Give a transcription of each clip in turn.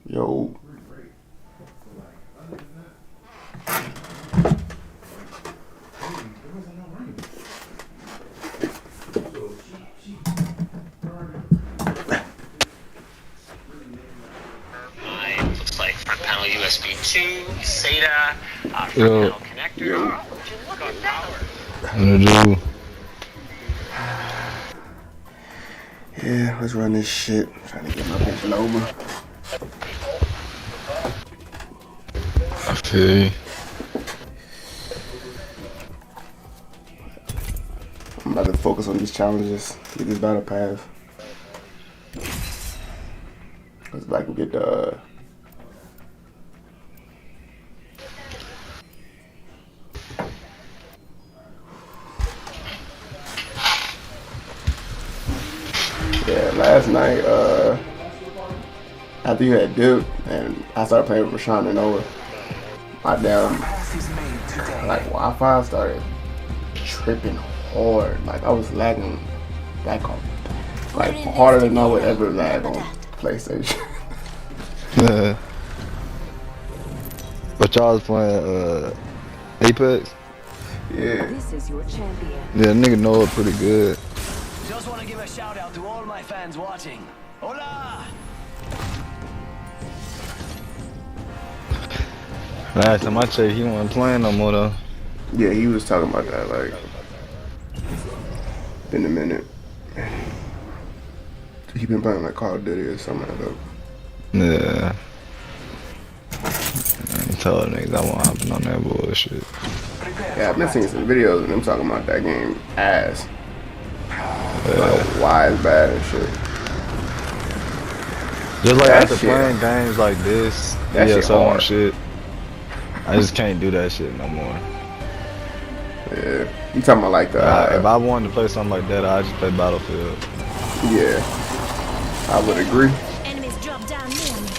Yo. Looks like front panel USB 2, SATA, front Yo. panel connector. Oh, look at power. What to do? Yeah, let's run this shit. Trying to get my bitch Nova. I feel you. I'm about to focus on these challenges. Get this battle pass. Let's back and get the last night, after you had dipped and I started playing with Rashawn and Noah, my damn like Wi-Fi started tripping hard. Like I was lagging back on, like harder than I would ever lag on PlayStation. But y'all was playing Apex? Yeah. This is your champion. Yeah, nigga know it pretty good. Just want to give a shout out to all my fans watching. Hola! Last time I checked, he wasn't playing no more though. Yeah, he was talking about that like in a minute. He been playing like Call of Duty or something like that. Yeah. I told niggas I wasn't hopping on that bullshit. Yeah, I've been seeing some videos of them talking about that game ass. Like, why it's bad and shit. Just like That after shit. playing games like this, That yeah, shit so on hard. shit, I just can't do that shit no more. Yeah, you talking about like the If I wanted to play something like that, I'd just play Battlefield. yeah, I would agree. Enemies drop down near me.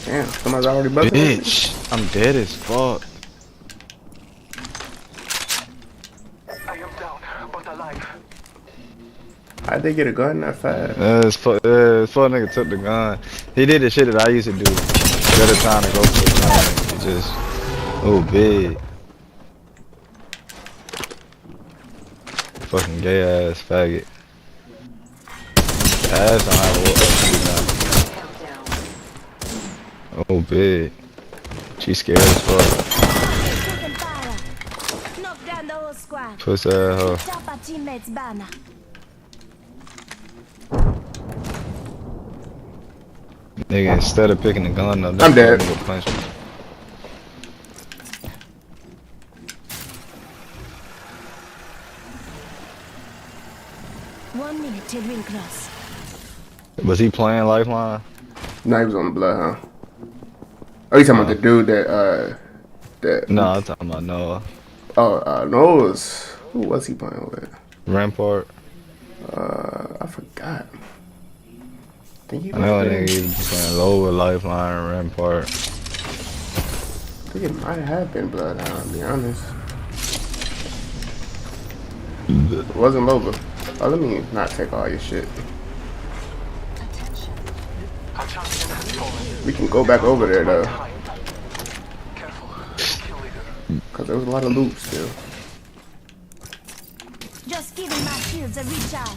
Damn, somebody's already busted. Bitch, I'm dead as fuck. I am down, but alive. How'd they get a gun that fast? This fuck nigga took the gun. He did the shit that I used to do. Better time to go for the gun. He just Oh, big. Fucking gay ass faggot. Ass don't have a what. Oh, big. She scared as fuck. Taking fire. Knock down the whole squad. Puss ass hoe. Top our teammates' banner. Nigga, instead of picking the gun up, I'm dead. nigga punch me. 1 minute till ring cross. Was he playing Lifeline? No, he was on the Bloodhound. Oh, you talking about the dude that No, I'm talking about Noah. no, it was, who was he playing with? Rampart. I forgot. I think he I know a was nigga he was playing low with Lifeline and Rampart. I think it might have been Bloodhound, to be honest. It wasn't Loba. Oh, let me not take all your shit. We can go back over there though, cause there was a lot of loot still. Just giving my shields a recharge.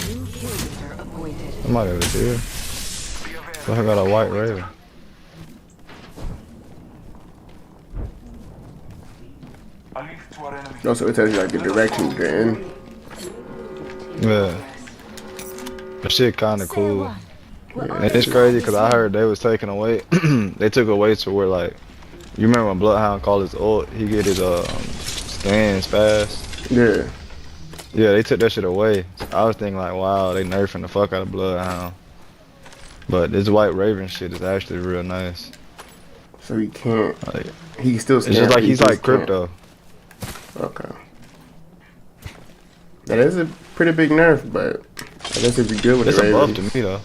New kill leader appointed. Somebody over here. So I got a white raven. No, so it tells you like the direction you're in. Yeah. That shit kinda Say cool. what? And it's crazy cause I heard they was taking away, they took away to where like, you remember when Bloodhound called his ult, he get his scans fast? Yeah. Yeah, they took that shit away. So I was thinking like, wow, they nerfing the fuck out of Bloodhound. But this white raven shit is actually real nice. So he can't. Like, He can still. it's just like he's like crypto. Okay. That is a pretty big nerf, but I guess if you're good with It's the a buff Ravens, to me though.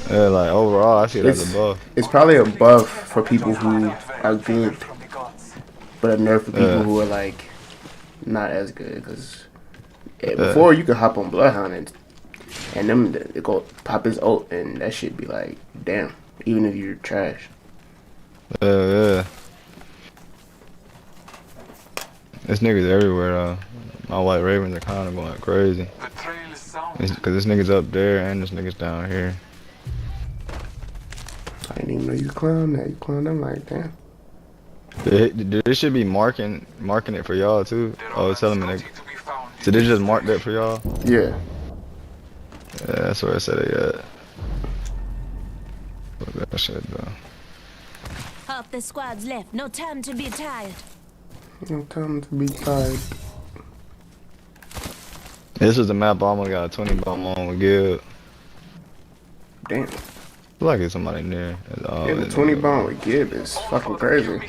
Yeah, like overall, I see it as a buff. it's probably a buff for people who are good, but a nerf for people who are like not as good. Because before you could hop on Bloodhound and them they go pop his ult and that shit be like, damn, even if you're trash. Yeah. This nigga's everywhere though. My white ravens are kind of going crazy. Cause this nigga's up there and this nigga's down here. I didn't even know you clown that. You clown. I'm like, damn. This should be marking it for y'all too. Oh, it's telling me nigga. Did they just mark that for y'all? Yeah. Yeah, that's where I said it at. Fuck that shit though. Half the squad's left. No time to be tired. No time to be tired. This is the map I almost got a 20 bomb on with Gib. Damn. Feel like it's somebody near. Yeah, the 20 bomb with Gib is fucking crazy.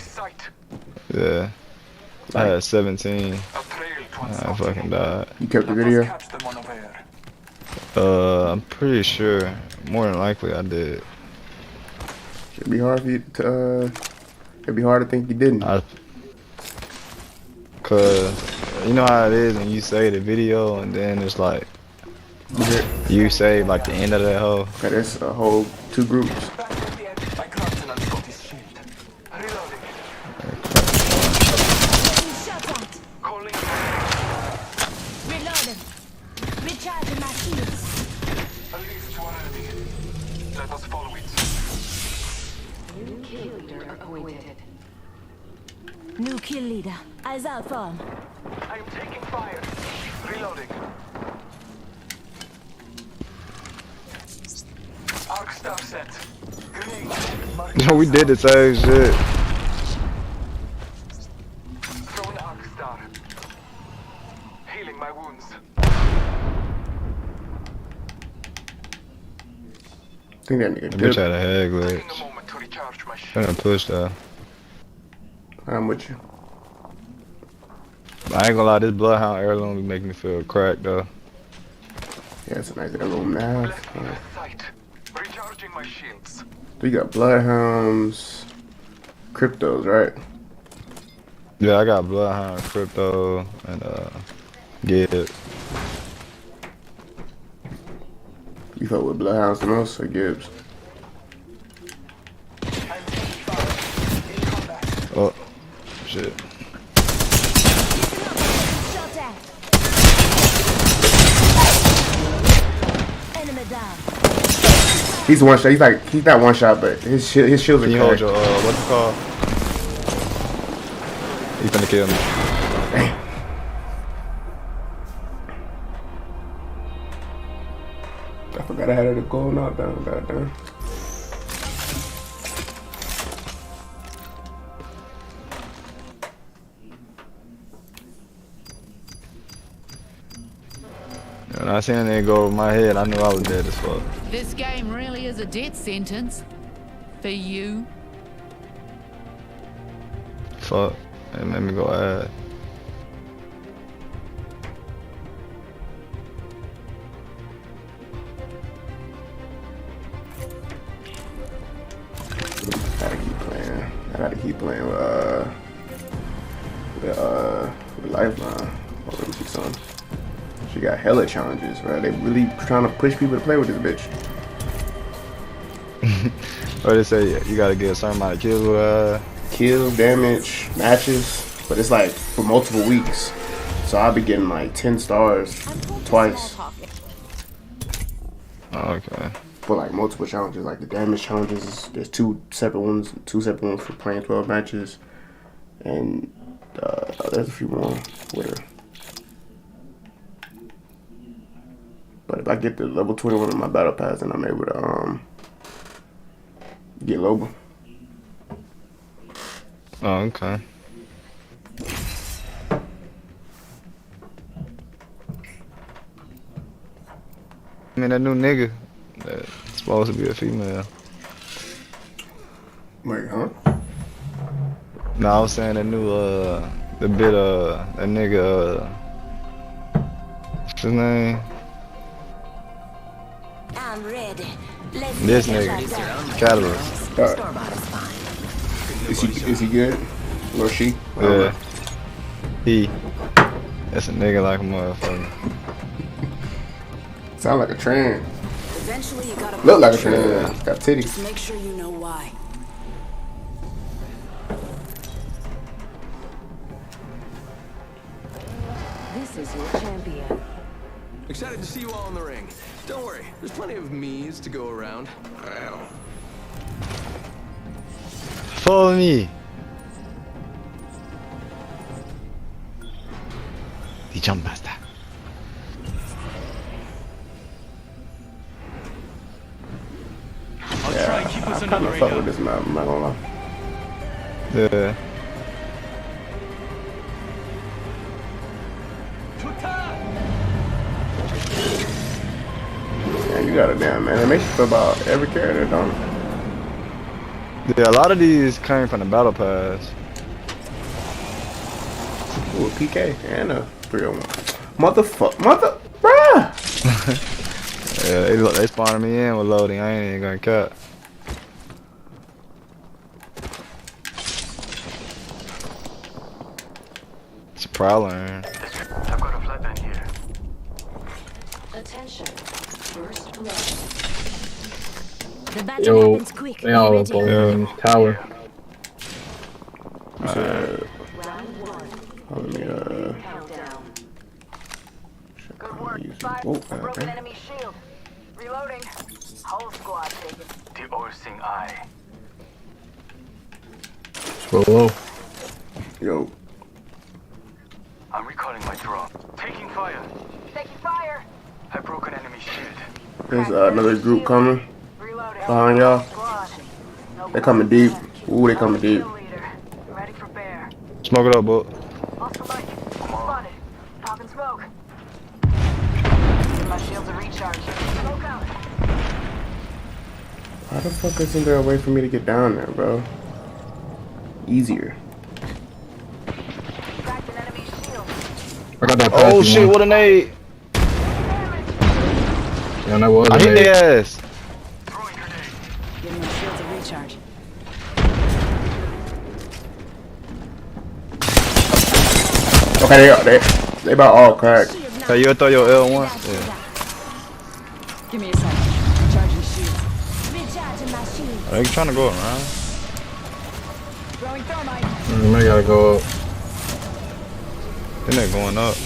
Yeah. I had 17. I fucking died. You kept the video? I'm pretty sure. More than likely I did. It'd be hard for you to, it'd be hard to think you didn't. Cause you know how it is when you say the video and then it's like you say like the end of that hoe. Okay, there's a whole 2 groups. Getting shot at. Reloading. Recharging my shields. New kill leader appointed. New kill leader. Eyes out for him. I'm taking fire. Reloading. Arc star set. Grenade. No, we did the same shit. Throwing arc star. Healing my wounds. I think that nigga Bitch did. had a head Taking glitch. a moment to recharge my shield. Trying to push though. I'm with you. I ain't gonna lie, this Bloodhound heirloom be making me feel cracked though. Yeah, it's a nice little math. Yeah. Sight. Recharging my shields. So you got Bloodhounds, Cryptos, right? Yeah, I got Bloodhound, Crypto, and Gib. You fuck with Bloodhounds the most or Gibbs? Oh, shit. Shot at. Enemy down. He's one shot. He's not one shot, but his shields are Can you hold cracked. your, what's it called? He finna kill me. I forgot I had a goal knockdown. Goddamn. When I seen it go over my head, I knew I was dead as fuck. This game really is a death sentence. For you. Fuck. It made me go ass. I gotta keep playing with Lifeline. Oh, let me see some. She got hella challenges, right? They really trying to push people to play with this bitch. Or they say you gotta get a certain amount of kills with Kill, damage, matches, but it's like for multiple weeks. So I'll be getting like 10 stars twice Oh, okay. for like multiple challenges. Like the damage challenges, there's two separate ones for playing 12 matches, and there's a few more with her. But if I get the level 21 in my battle pass, then I'm able to get Loba. Oh, okay. I mean, that new nigga that's supposed to be a female. Wait, huh? No, I was saying that new, that nigga, what's his name? I'm ready. Let's This get nigga, that Catalyst. Is he good? Or she? I don't Yeah. know. He. That's a nigga like a motherfucker. Sound like a trend. Eventually you gotta Look like a trend. Got titties. Just make sure you know why. This is your champion. Excited to see you all in the ring. Don't worry, there's plenty of me's to go around. Follow me. The jump master. I'll try and keep us I under kind the of fuck radar. with this map, I'm not gonna lie. Yeah. Man, you got it down, man. It makes you feel about every character, don't it? Yeah, a lot of these came from the battle pass. Ooh, a PK and a 301. Bruh! Yeah, they spawned me in with loading. I ain't even gonna cut. It's a prowler. I've got a flatband here. Attention. First blood. The battle Yo, happens quick. they all Be up ready. on tower. Round one. Let me, Countdown. Good work. Whoa, okay. enemy shield. Reloading. Whole squad taken. The all-seeing eye. Whoa. Yo, I'm recalling my drone. Taking fire. Taking fire. I broke an enemy shield. there's another group coming Reloading. behind y'all. Squad. No They coming deep. Ooh, they coming deep. kill leader. Ready for bear. Smoke it up, boy. Off the mic. Spotted. Popping smoke. Give my shields a recharge. Smoke out. How the fuck isn't there a way for me to get down there, bro? Easier. Cracked an enemy shield. I got that Oh passy shit, one. what a nade! Yeah, that was I a hit nade. their ass. Throwing grenade. Give my shields a recharge. Okay, they about all cracked. Hey, you throw your L1? Yeah. Give me a second. Recharging shield. Recharging my shield. Are you trying to go around? Throwing thermite. I gotta go up. They're not going up.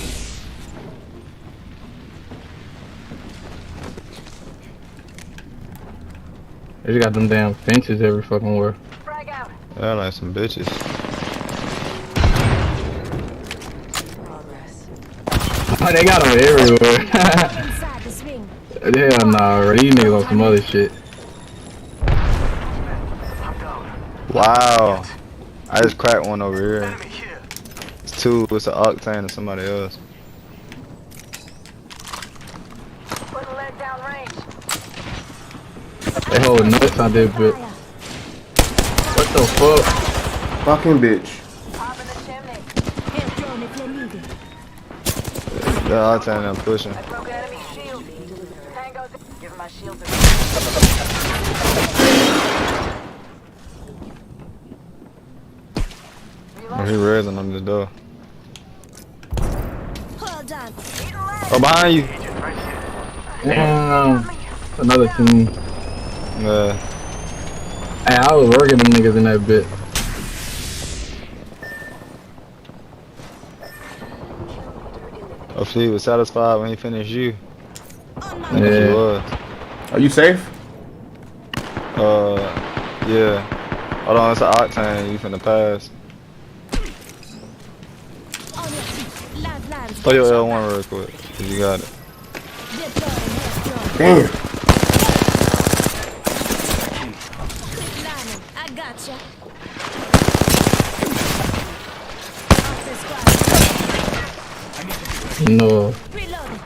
They just got them damn fences every fucking where. Frag out. They're like some bitches. Progress. Oh, they got them everywhere. Inside the swing. Hell nah, bro. These niggas on some other shit. I'm down. Wow. I just cracked one over here. Enemy here. It's two. It's an Octane and somebody else. Put a leg down range. They holding nuts out there, but Fire. what the fuck? Fucking bitch. Pop in the chimney. Air drone if you need it. The Octane I'm pushing. I broke an enemy shield. Tango's in. Give him my shield. Oh, he raising on this door. Hold on. Oh, behind you. Agent right here. Damn. Another team. Yeah. Hey, I was working them niggas in that bit. Hopefully he was satisfied when he finished you. On my He Yeah. was. Are you safe? Yeah. Hold on, it's an Octane. You finna pass. on your feet. Land. Throw your L1 real quick. 'Cause you got it. Deploying air drone. Damn. Landing. I gotcha. Off the squad. No. Reloading.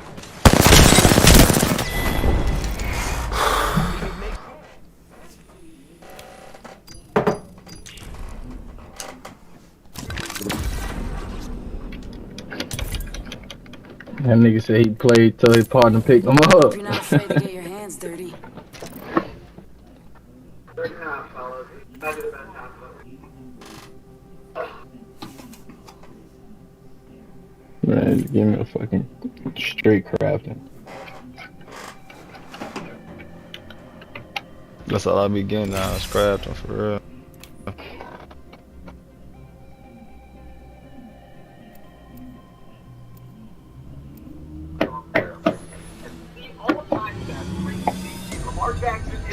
That nigga said he played till his partner picked him up. You're not afraid to get your hands dirty. Man, just give me a fucking straight crafting. That's all I be getting now. Is crafting for real.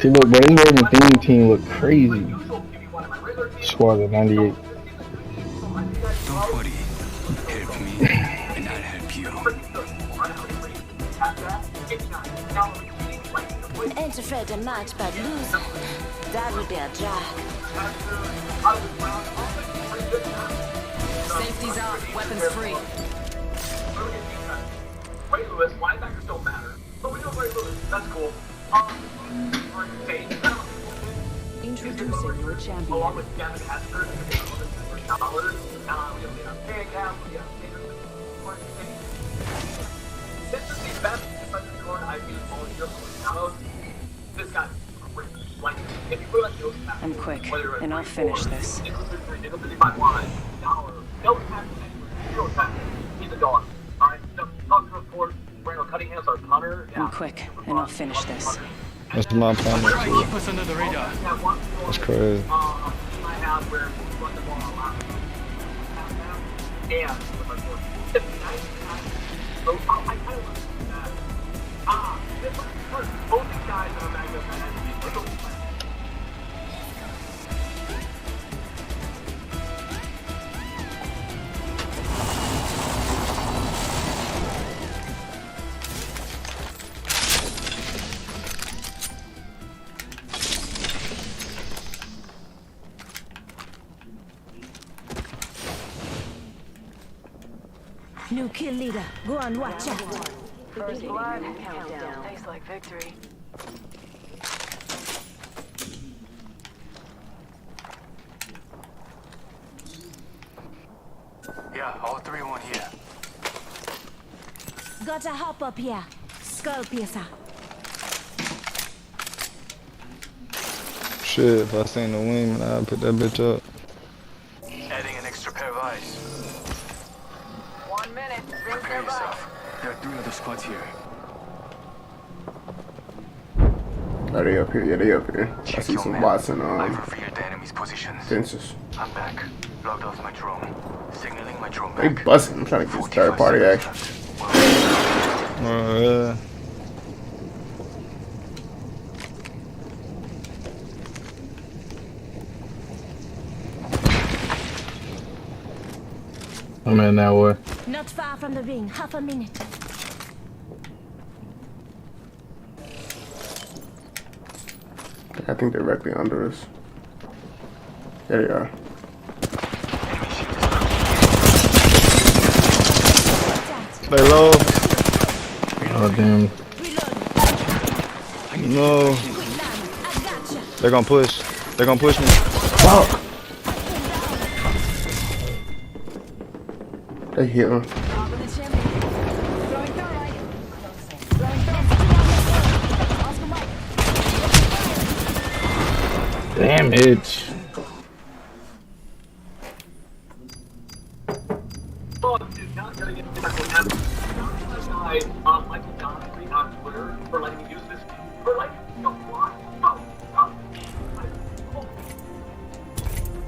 See, look, bro, this Morgan theme team look crazy. Squad of 98. Don't worry. Help me, and I'll help you. Ain't afraid to match but lose. That would be a drag. Safety's off, weapons free. Ray Lewis, linebackers don't matter. But we know Ray Lewis, that's cool. Introducing your Along champion. with Gamin Hester, we have Big Ham, we have This is the best defensive card I've used all year for This guy's great. Like, if you put on those I'm quick, and I'll finish this. Nickel 55 line, no tackle anywhere, zero tackle. He's a dog. Alright, so talk to report. Randall Cunningham's our punter. I'm quick, and I'll finish this. That's my opponent too. Keep us under the radar. That's crazy. I have where we run the ball a lot. And with our board. It's nice. So I kind of like that. This one, both these guys are back up and New kill leader. Go on, watch out. First blood. Countdown. Tastes like victory. Yeah, all three in one here. Gotta hop up here. Skull piercer. Shit, if I seen the wing, I'd put that bitch up. Adding an extra pair of eyes. 1 minute. Rings Prepare nearby. yourself. There are 3 other squads here. Oh, they up here. Yeah, they up here. I see some bots and I've revealed the enemy's positions. fences. I'm back. Logged off my drone. Signaling my drone They back. busting. I'm trying to get this third party action. I'm in that way. Not far from the ring. Half a minute. I think they're directly under us. There they are. They low. Oh damn. No. They're gonna push. They're gonna push me. Fuck! They hit him. Damn it.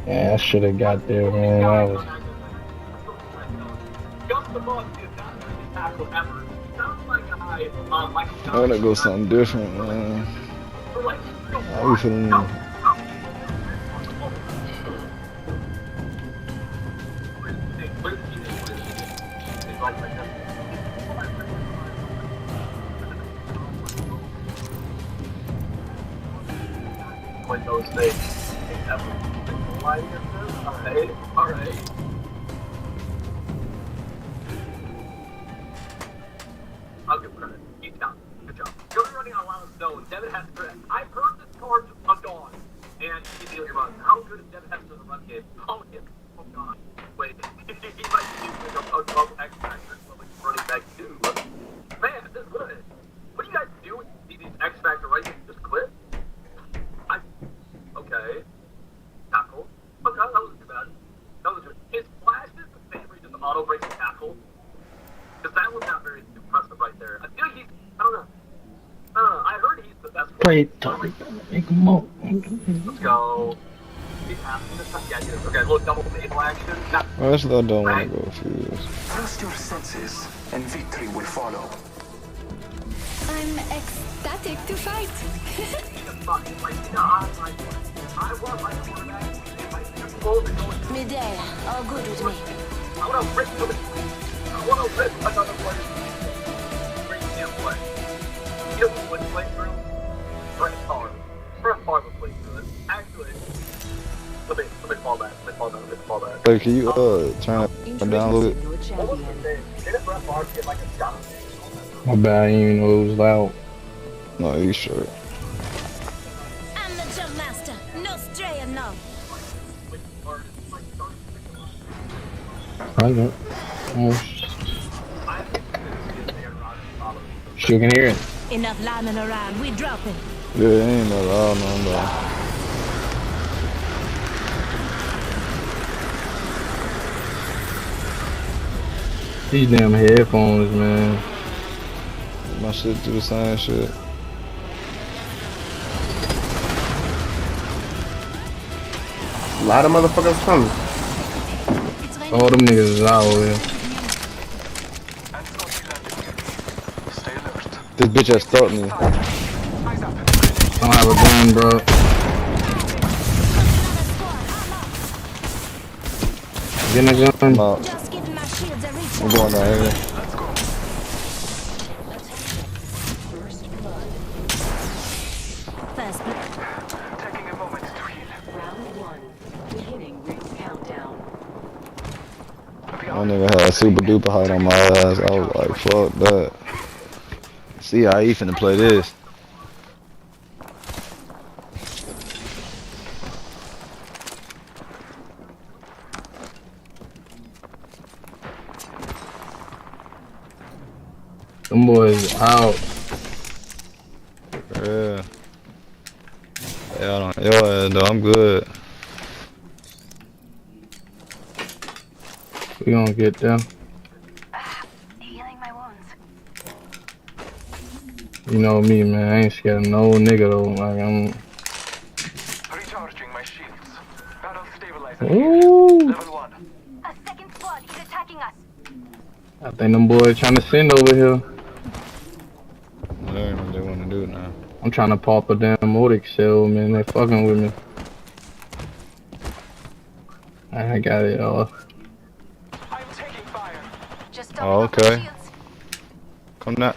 Yeah, I should have got there, man. I was. I wanna go something different, man. How you feeling? When those things alright. I'll give credit. Good job. You're running on a lot of stone. Devin has credit. I've heard this card on Dawn, and he immediately runs. How good is Devin Hester in the run game? Oh, yeah. Oh, God. Wait. He might be using a 12 X factor running back too. Man, this is good. What do you guys do with these X factor right here? Just quit? Okay. Tackle. Okay, that wasn't too bad. That was good. His flash is the same where he just auto breaks the tackle. Because that was not very impressive right there. I feel like he's, I don't know. I heard he's the best Wait, Let's go. He's asking this time. Yeah, he is. Okay, a little double table action. Oh, that's what I don't wanna go fuse. Trust your senses, and victory will follow. I'm ecstatic to fight. I want my quarterback. If I see a goal that goes Midday, all good with me. I want to rip somebody. I want to rip another player. Great damn play. You know who would play through? Brett Favre. Brett Favre would play through it. Actually, let me fall back. Hey, can you turn it down a little bit? What was the name? Didn't Brett Favre get like a shot? My bad, I didn't even know it was loud. No, you sure? I'm the jump master. No stray enough. I know. Still can hear it. Enough lambing around. We dropping. Yeah, ain't no loud, no. These damn headphones, man. My shit do the same shit. A lot of motherfuckers coming. All them niggas is out here. This bitch has stopped me. I don't have a gun, bro. Getting a gun? I'm out. Just giving my shields a reach. I'm going down here. First blood. Taking a moment to heal. Round 1. Beginning ring countdown. My nigga had a super duper height on my ass. I was like, fuck that. See how he finna play this. Them boys out. Yeah. Yeah, though, I'm good. We gonna get them. Healing my wounds. You know me, man. I ain't scared of no nigga though. Like I'm. Recharging my shields. Battle stabilizer. Ooh. Level 1. A second squad is attacking us. I think them boys trying to send over here. I don't know what they want to do now. I'm trying to pop a damn Motic cell, man. They fucking with me. I got it all. I'm taking fire. Just Oh, topping up my okay. shields. Come now.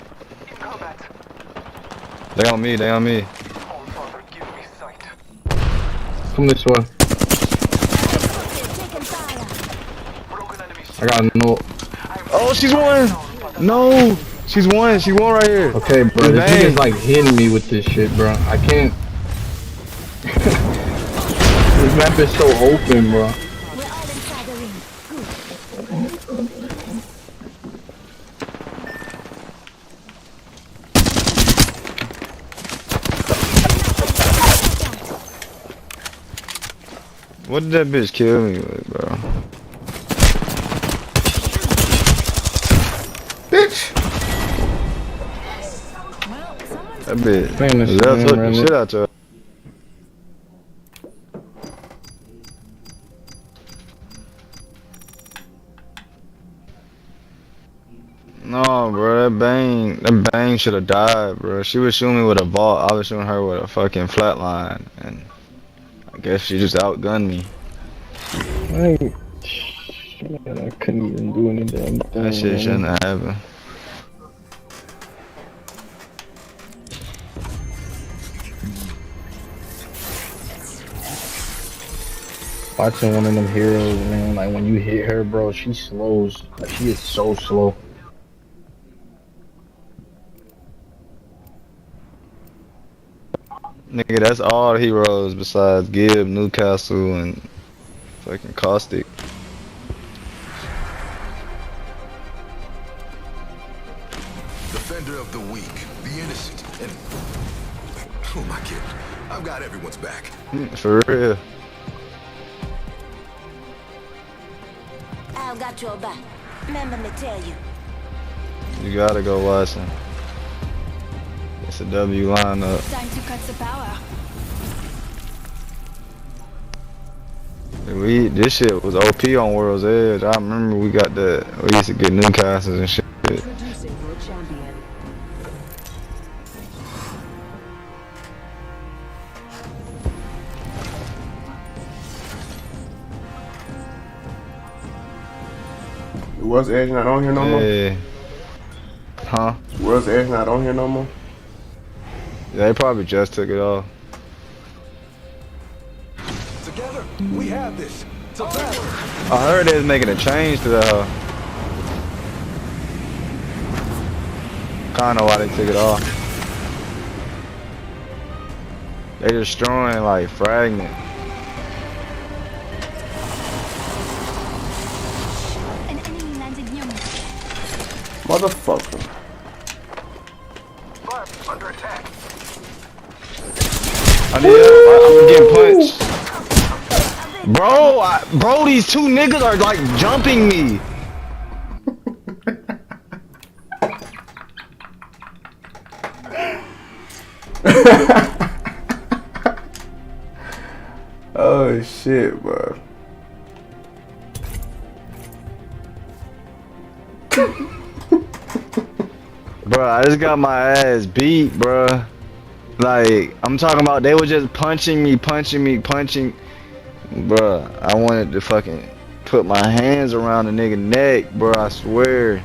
In combat. They on me. They on me. All father, give me sight. Come this way. Taking fire. Broken enemy I got no. Oh, she's one. No, she's one. She won right here. Okay, bro. This Dang. nigga's like hitting me with this shit, bro. I can't. This map is so open, bro. We're all inside the ring. What did that bitch kill me with, bro? Bitch. Well, someone's That bitch Famous left man, hook the really. shit out to her. No, bro, that bang should have died, bro. She was shooting me with a vault. I was shooting her with a fucking flatline, and I guess she just outgunned me. I couldn't even do any damn thing. That shit man. shouldn't have happened. Watching one of them heroes, man. Like when you hit her, bro, she slows. Like she is so slow. Nigga, that's all the heroes besides Gibb, Newcastle, and fucking Caustic. Defender of the weak, the innocent, and who am I kidding? I've got everyone's back. For real. I've got your back. Remember me tell you. You gotta go Watson. It's a W lineup. Time to cut the power. This shit was OP on World's Edge. I remember we got that. We used to get Newcastles and shit. Introducing your champion. Was Edge not on here no more? Yeah. Huh? Was Edge not on here no more? They probably just took it off. Together, we have this. It's a battle. I heard they was making a change to the. Kinda why they took it off. They destroying like fragment. An enemy landed near me. Motherfucker. Fire under attack. I'm getting punched. Bro, these two niggas are like jumping me. Oh shit, bro. Bro, I just got my ass beat, bro. Like, I'm talking about they were just punching me. Bro, I wanted to fucking put my hands around the nigga neck, bro, I swear.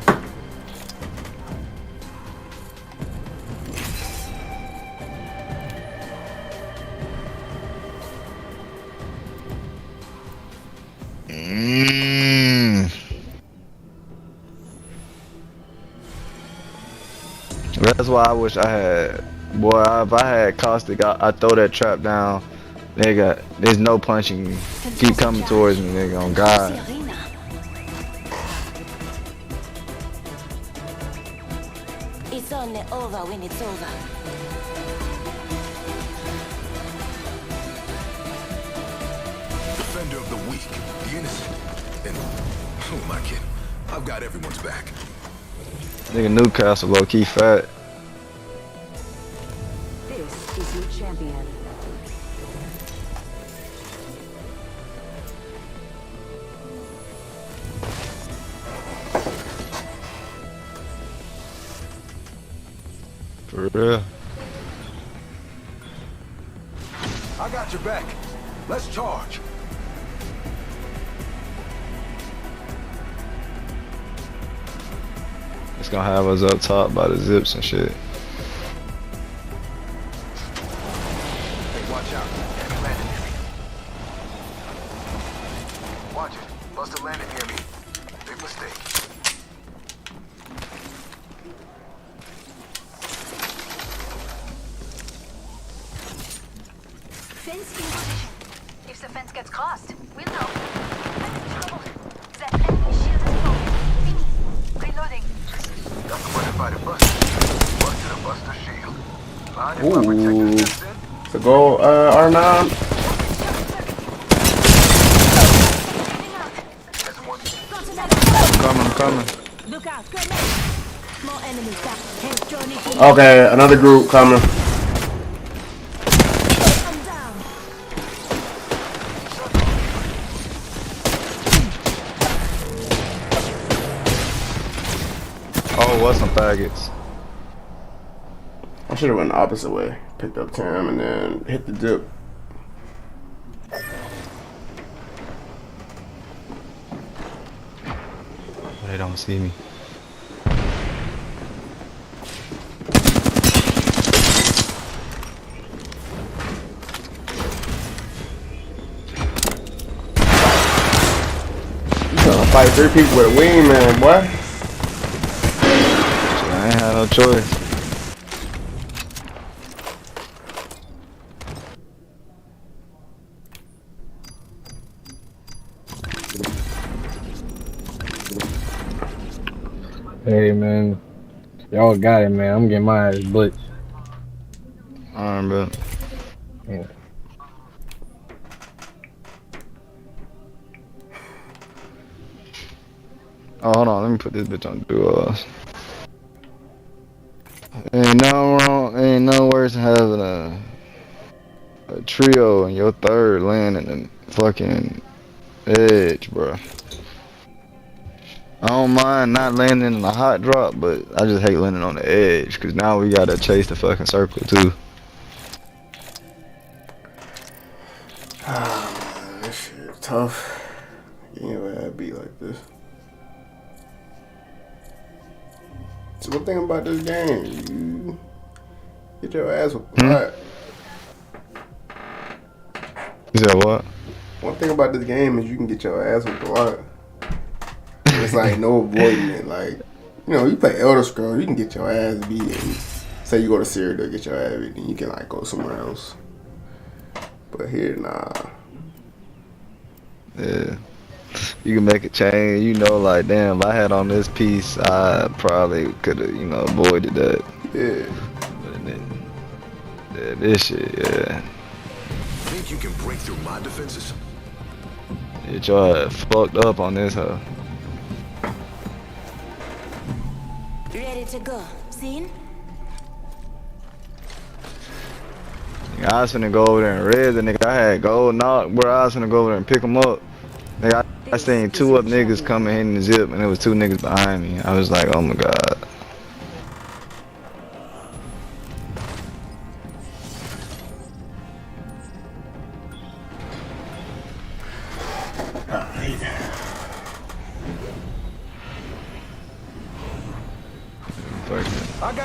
That's why I wish I had, boy, if I had Caustic, I'd throw that trap down. Nigga, there's no punching me. Keep coming towards me, nigga, on God. It's only over when it's over. Defender of the weak, the innocent, and who am I kidding? I've got everyone's back. Nigga Newcastle low-key fat. champion. For real. I got your back. Let's charge. It's gonna have us up top by the zips and shit. Hey, watch out. Enemy landed near me. Watch it. Buster landed near me. Big mistake. Fence in position. If the fence gets crossed, we'll know. Trouble. That enemy shield is broken. Fini. Reloading. Got the weapon by the Buster. Busted a Buster shield. Mind if I protect this fence in? So go R9. There's one. I'm coming. Look out, grenade. More enemies back. Head journey. Okay, another group coming. I'm down. Oh, what's some faggots? I should have went the opposite way. Picked up Tim and then hit the dip. Oh, they don't see me. You trying to fight 3 people with a wingman, boy? I ain't had no choice. Hey man, y'all got it, man. I'm getting my ass blitzed. Alright, bro. Yeah. Oh, hold on. Let me put this bitch on duos. Ain't no wrong. Ain't no worse than having a trio and your third land in the fucking edge, bro. I don't mind not landing in a hot drop, but I just hate landing on the edge, cause now we gotta chase the fucking circle too. Ah, this shit is tough. You know it'd be like this. So one thing about this game, you get your ass with a lot. You said what? One thing about this game is you can get your ass with a lot. It's like no avoiding it. Like, you know, you play Elder Scrolls, you can get your ass beat. And say you go to Syria to get your ass beat, and you can like go somewhere else. But here, nah. Yeah. You can make a change, you know, like, damn, if I had on this piece, I probably could have, you know, avoided that. Yeah. But then, yeah, this shit, yeah. Think you can break through my defenses? Get your ass fucked up on this, huh? Ready to go. Seen? I was finna go over there and red the nigga. I had gold knock, bro. I was finna go over there and pick him up. Nigga, I seen 2 up niggas coming in the zip, and there was 2 niggas behind me. I was like, oh my god.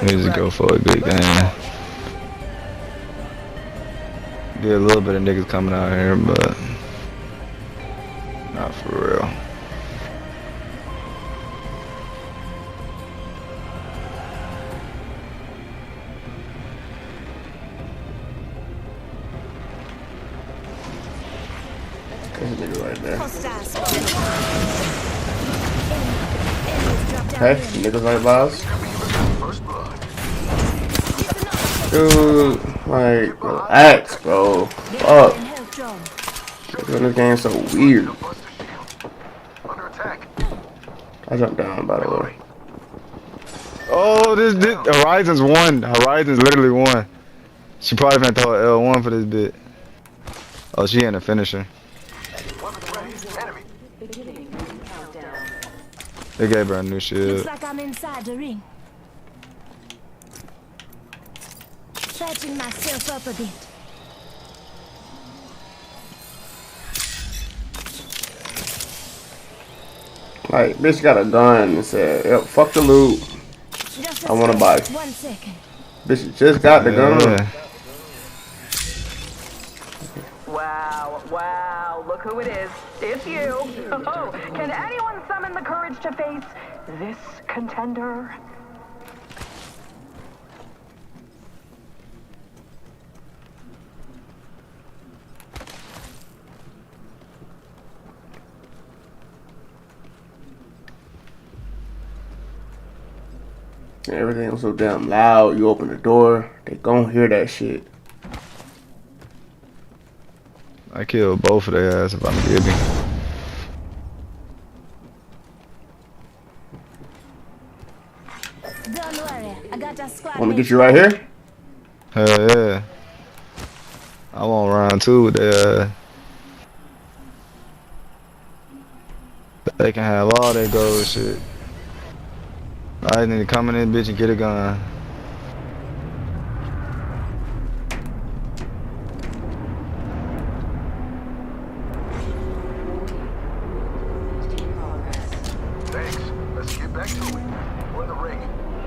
We just go for a good game. Get a little bit of niggas coming out here, but not for real. There's a nigga right there. Hostile spot. Hey, niggas like Boz. First blood. Dude, like, relax, bro. Fuck. This game so weird. Under attack. I jumped down, by the way. Oh, this Horizon's won. Horizon's literally won. She probably finna throw a L1 for this bit. Oh, she in the finisher. They gave her a new shield. Looks like I'm inside the ring. Patching myself up a bit. Like, bitch got a gun and said, yep, fuck the loot. I wanna buy. 1 second. Bitch just got the gun. Wow, wow, look who it is. It's you. Oh, can anyone summon the courage to face this contender? Everything was so damn loud. You open the door, they gon' hear that shit. I killed both of their ass if I'm giving. Don't worry, I got a squad. Wanna get you right here? Hell yeah. I want round 2 with their They can have all that gold shit. I need to come in this bitch and get a gun. Thanks. Let's get back to it. We're in the ring.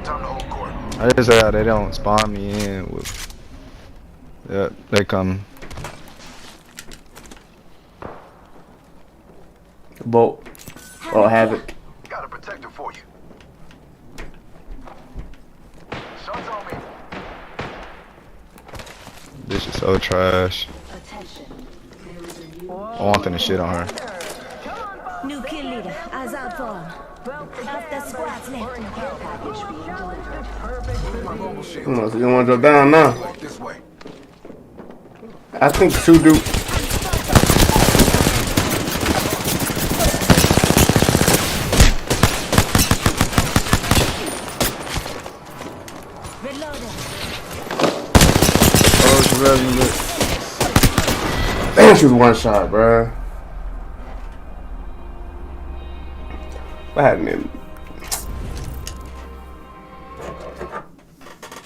Time to hold court. I just say how they don't spawn me in with. Yeah, they come. Bolt. Oh, Havoc. Got a protector for you. Sun's on me. Bitch is so trash. I want them to shit on her. New kill leader, eyes out for him. After squads left. Care package being delivered. You know, so you wanna drop down now? Walk this way. I think 2 do. Damn, she was 1 shot, bruh. What happened?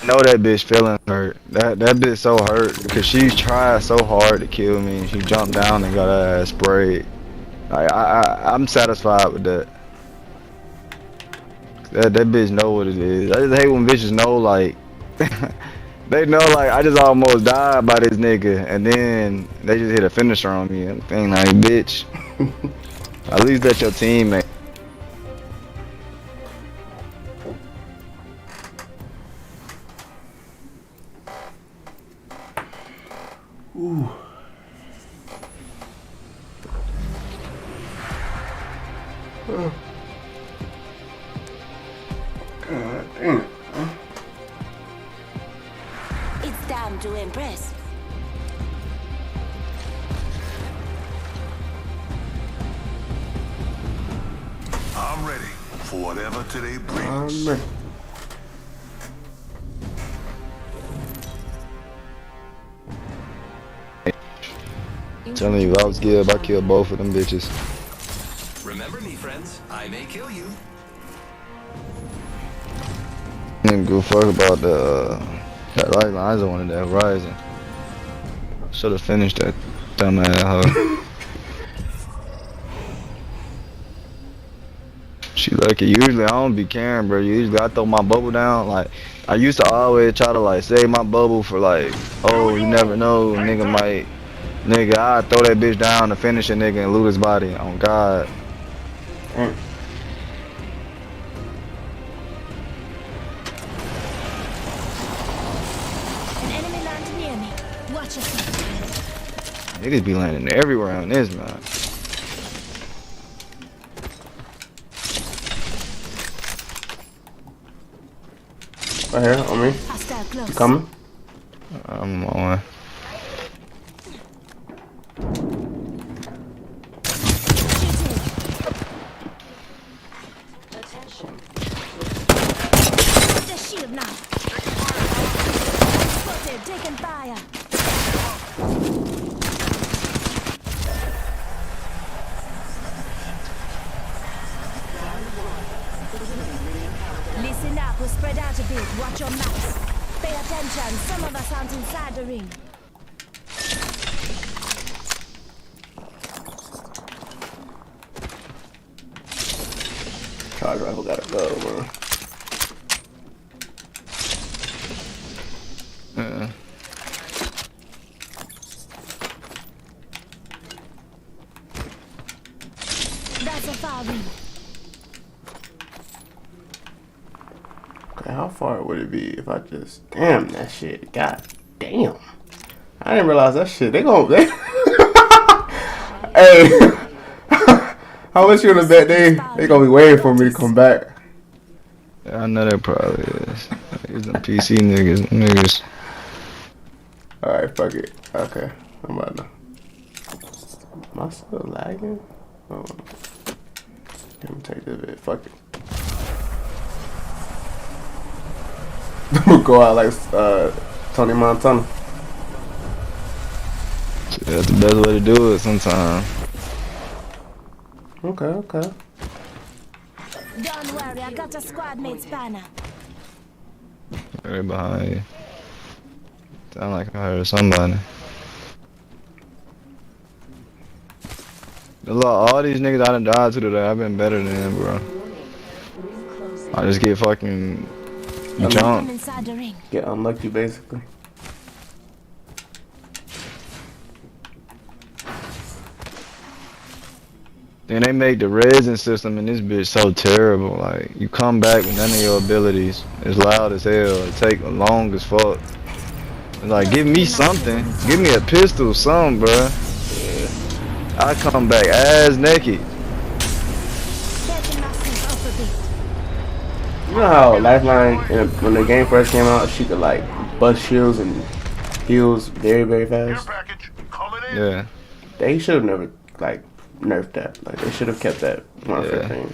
I know that bitch feeling hurt. That bitch so hurt because she tried so hard to kill me and she jumped down and got her ass sprayed. Like I'm satisfied with that. That bitch know what it is. I just hate when bitches know like they know like I just almost died by this nigga and then they just hit a finisher on me and thing like bitch. At least that's your teammate. Ooh. Oh. God damn. It's time to impress. I'm ready for whatever today brings. I'm ready. Telling you, if I was Gib, I killed both of them bitches. Remember me, friends. I may kill you. I didn't give a fuck about that light line. I just wanted that Horizon. Should have finished that dumbass hoe. She lucky. Usually I don't be caring, bro. Usually I throw my bubble down. Like I used to always try to like save my bubble for like, oh, you never know, nigga might. Nigga, I throw that bitch down to finish a nigga and loot his body. On God. An enemy landed near me. Watch yourself. Niggas be landing everywhere on this, man. Right here, on me. Hostile close. You coming? I'm on. The shield now. Spotted, taken fire. Watch your maps. Pay attention, some of us aren't inside the ring. Charge rifle gotta go, man. That's a foul ring. Okay, how far would it be if I just damn that shit? God damn. I didn't realize that shit. They hey, how much you gonna bet they gonna be waiting for me to come back? Yeah, I know that probably is. These them PC niggas. Alright, fuck it. Okay, I'm about to. Am I still lagging? Oh, let me take this bit. Fuck it. I'm gonna go out like Tony Montana. That's the best way to do it sometimes. Okay, okay. Don't worry, I got a squad mate spanner. Right behind you. Sound like I heard somebody. All these niggas I done died to today, I've been better than them, bro. I just get fucking jumped. Get unlucky, basically. Then they make the resin system in this bitch so terrible. Like, you come back with none of your abilities. It's loud as hell. It take long as fuck. It's like, give me something. Give me a pistol, something, bro. I come back ass naked. You know how Lifeline, when the game first came out, she could like bust shields and heals very, very fast. Yeah. They should have never like nerfed that. Like they should have kept that thing.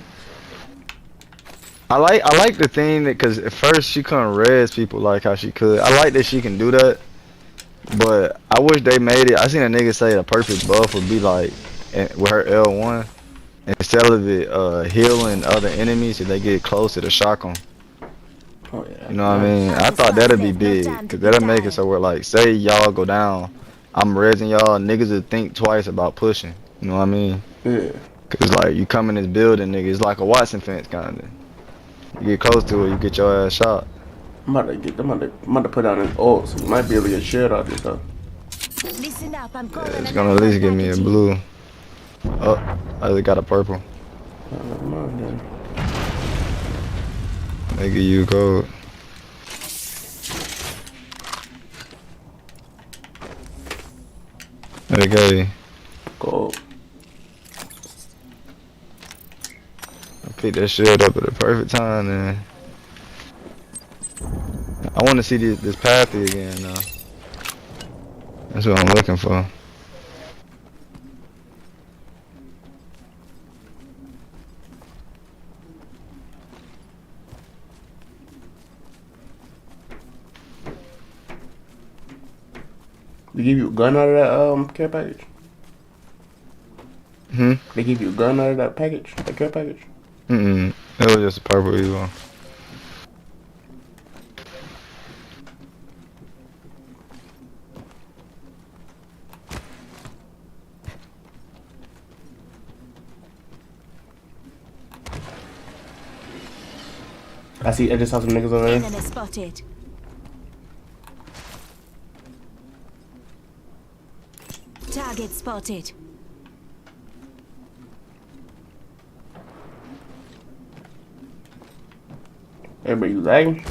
I like the thing that, cause at first she couldn't res people like how she could. I like that she can do that, but I wish they made it. I seen a nigga say the perfect buff would be like with her L1, instead of it healing other enemies if they get close to the shotgun. Oh yeah. You know what I mean? I thought that'd be big, cause that'll make it so we're like, say y'all go down, I'm resing y'all, niggas would think twice about pushing. You know what I mean? Yeah. Cause like you come in this building, nigga, it's like a Watson fence kinda. You get close to it, you get your ass shot. I'm about to put down his ult, so you might be able to get shield out this stuff. Listen up, I'm Yeah, it's gonna at least give me a blue. Oh, I only got a purple. Come on, then. They give you gold. Okay. Gold. I picked that shield up at the perfect time, man. I want to see this pathy again, though. That's what I'm looking for. They give you a gun out of that care package? They give you a gun out of that package? That care package? It was just a purple evil. I just saw some niggas over there. Enemy spotted. Target spotted. Everybody, you lagging?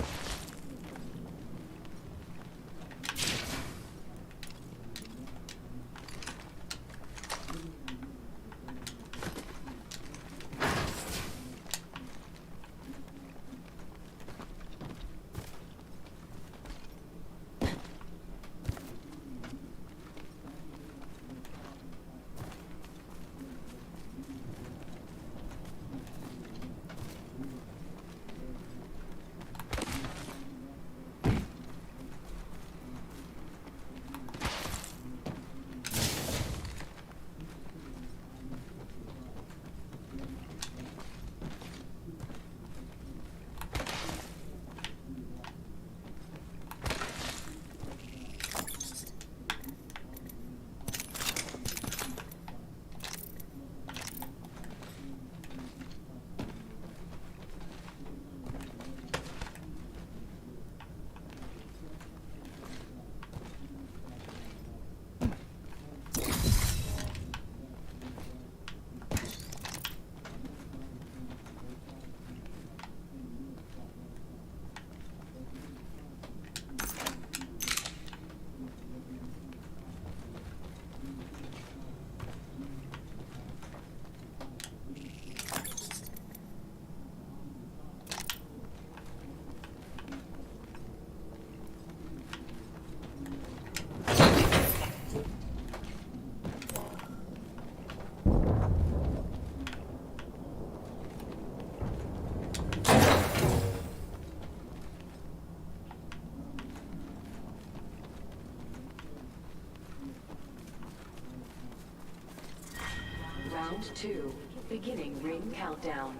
Round 2. Beginning ring countdown.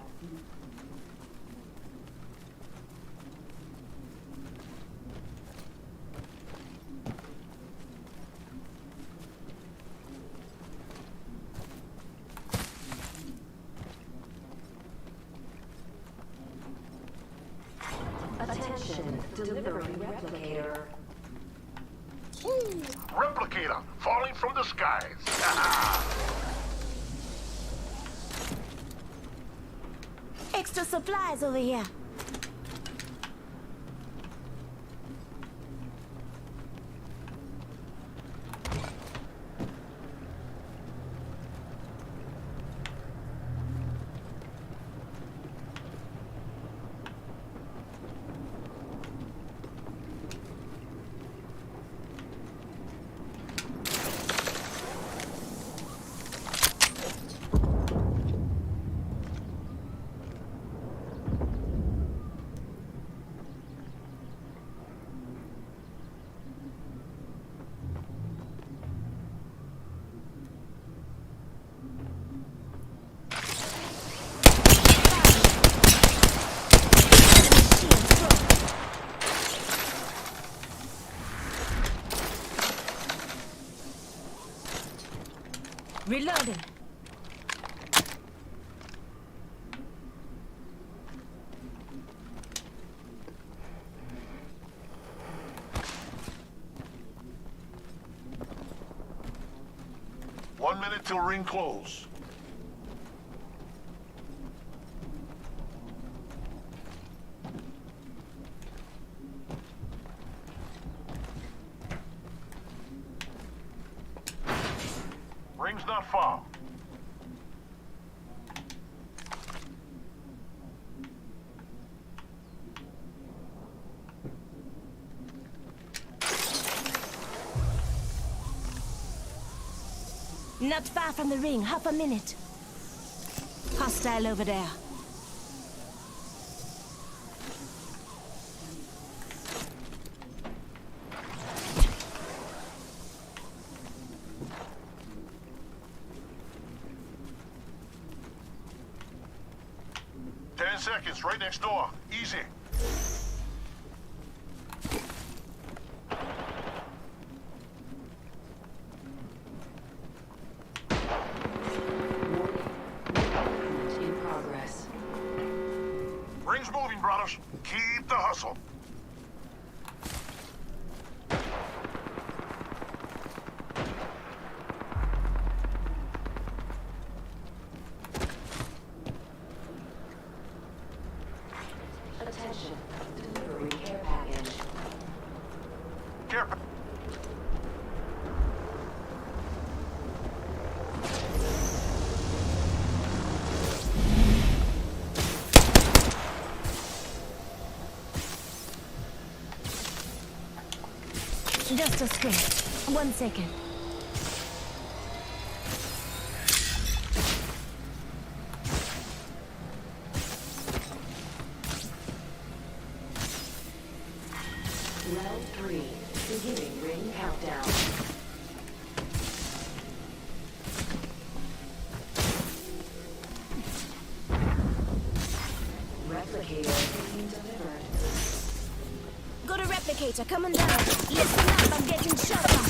Attention, delivery replicator. Replicator falling from the skies. Extra supplies over here. Reloading. One minute till ring close. Ring's not far. Not far from the ring, half a minute. Hostile over there. Seconds, right next door. Easy. In progress. Ring's moving, brothers. Keep the hustle. Attention, delivery care package. Care Just a script. 1 second. Round 3. Beginning ring countdown. Replicator being delivered. Go to replicator, coming down. Listen up, I'm getting shot up.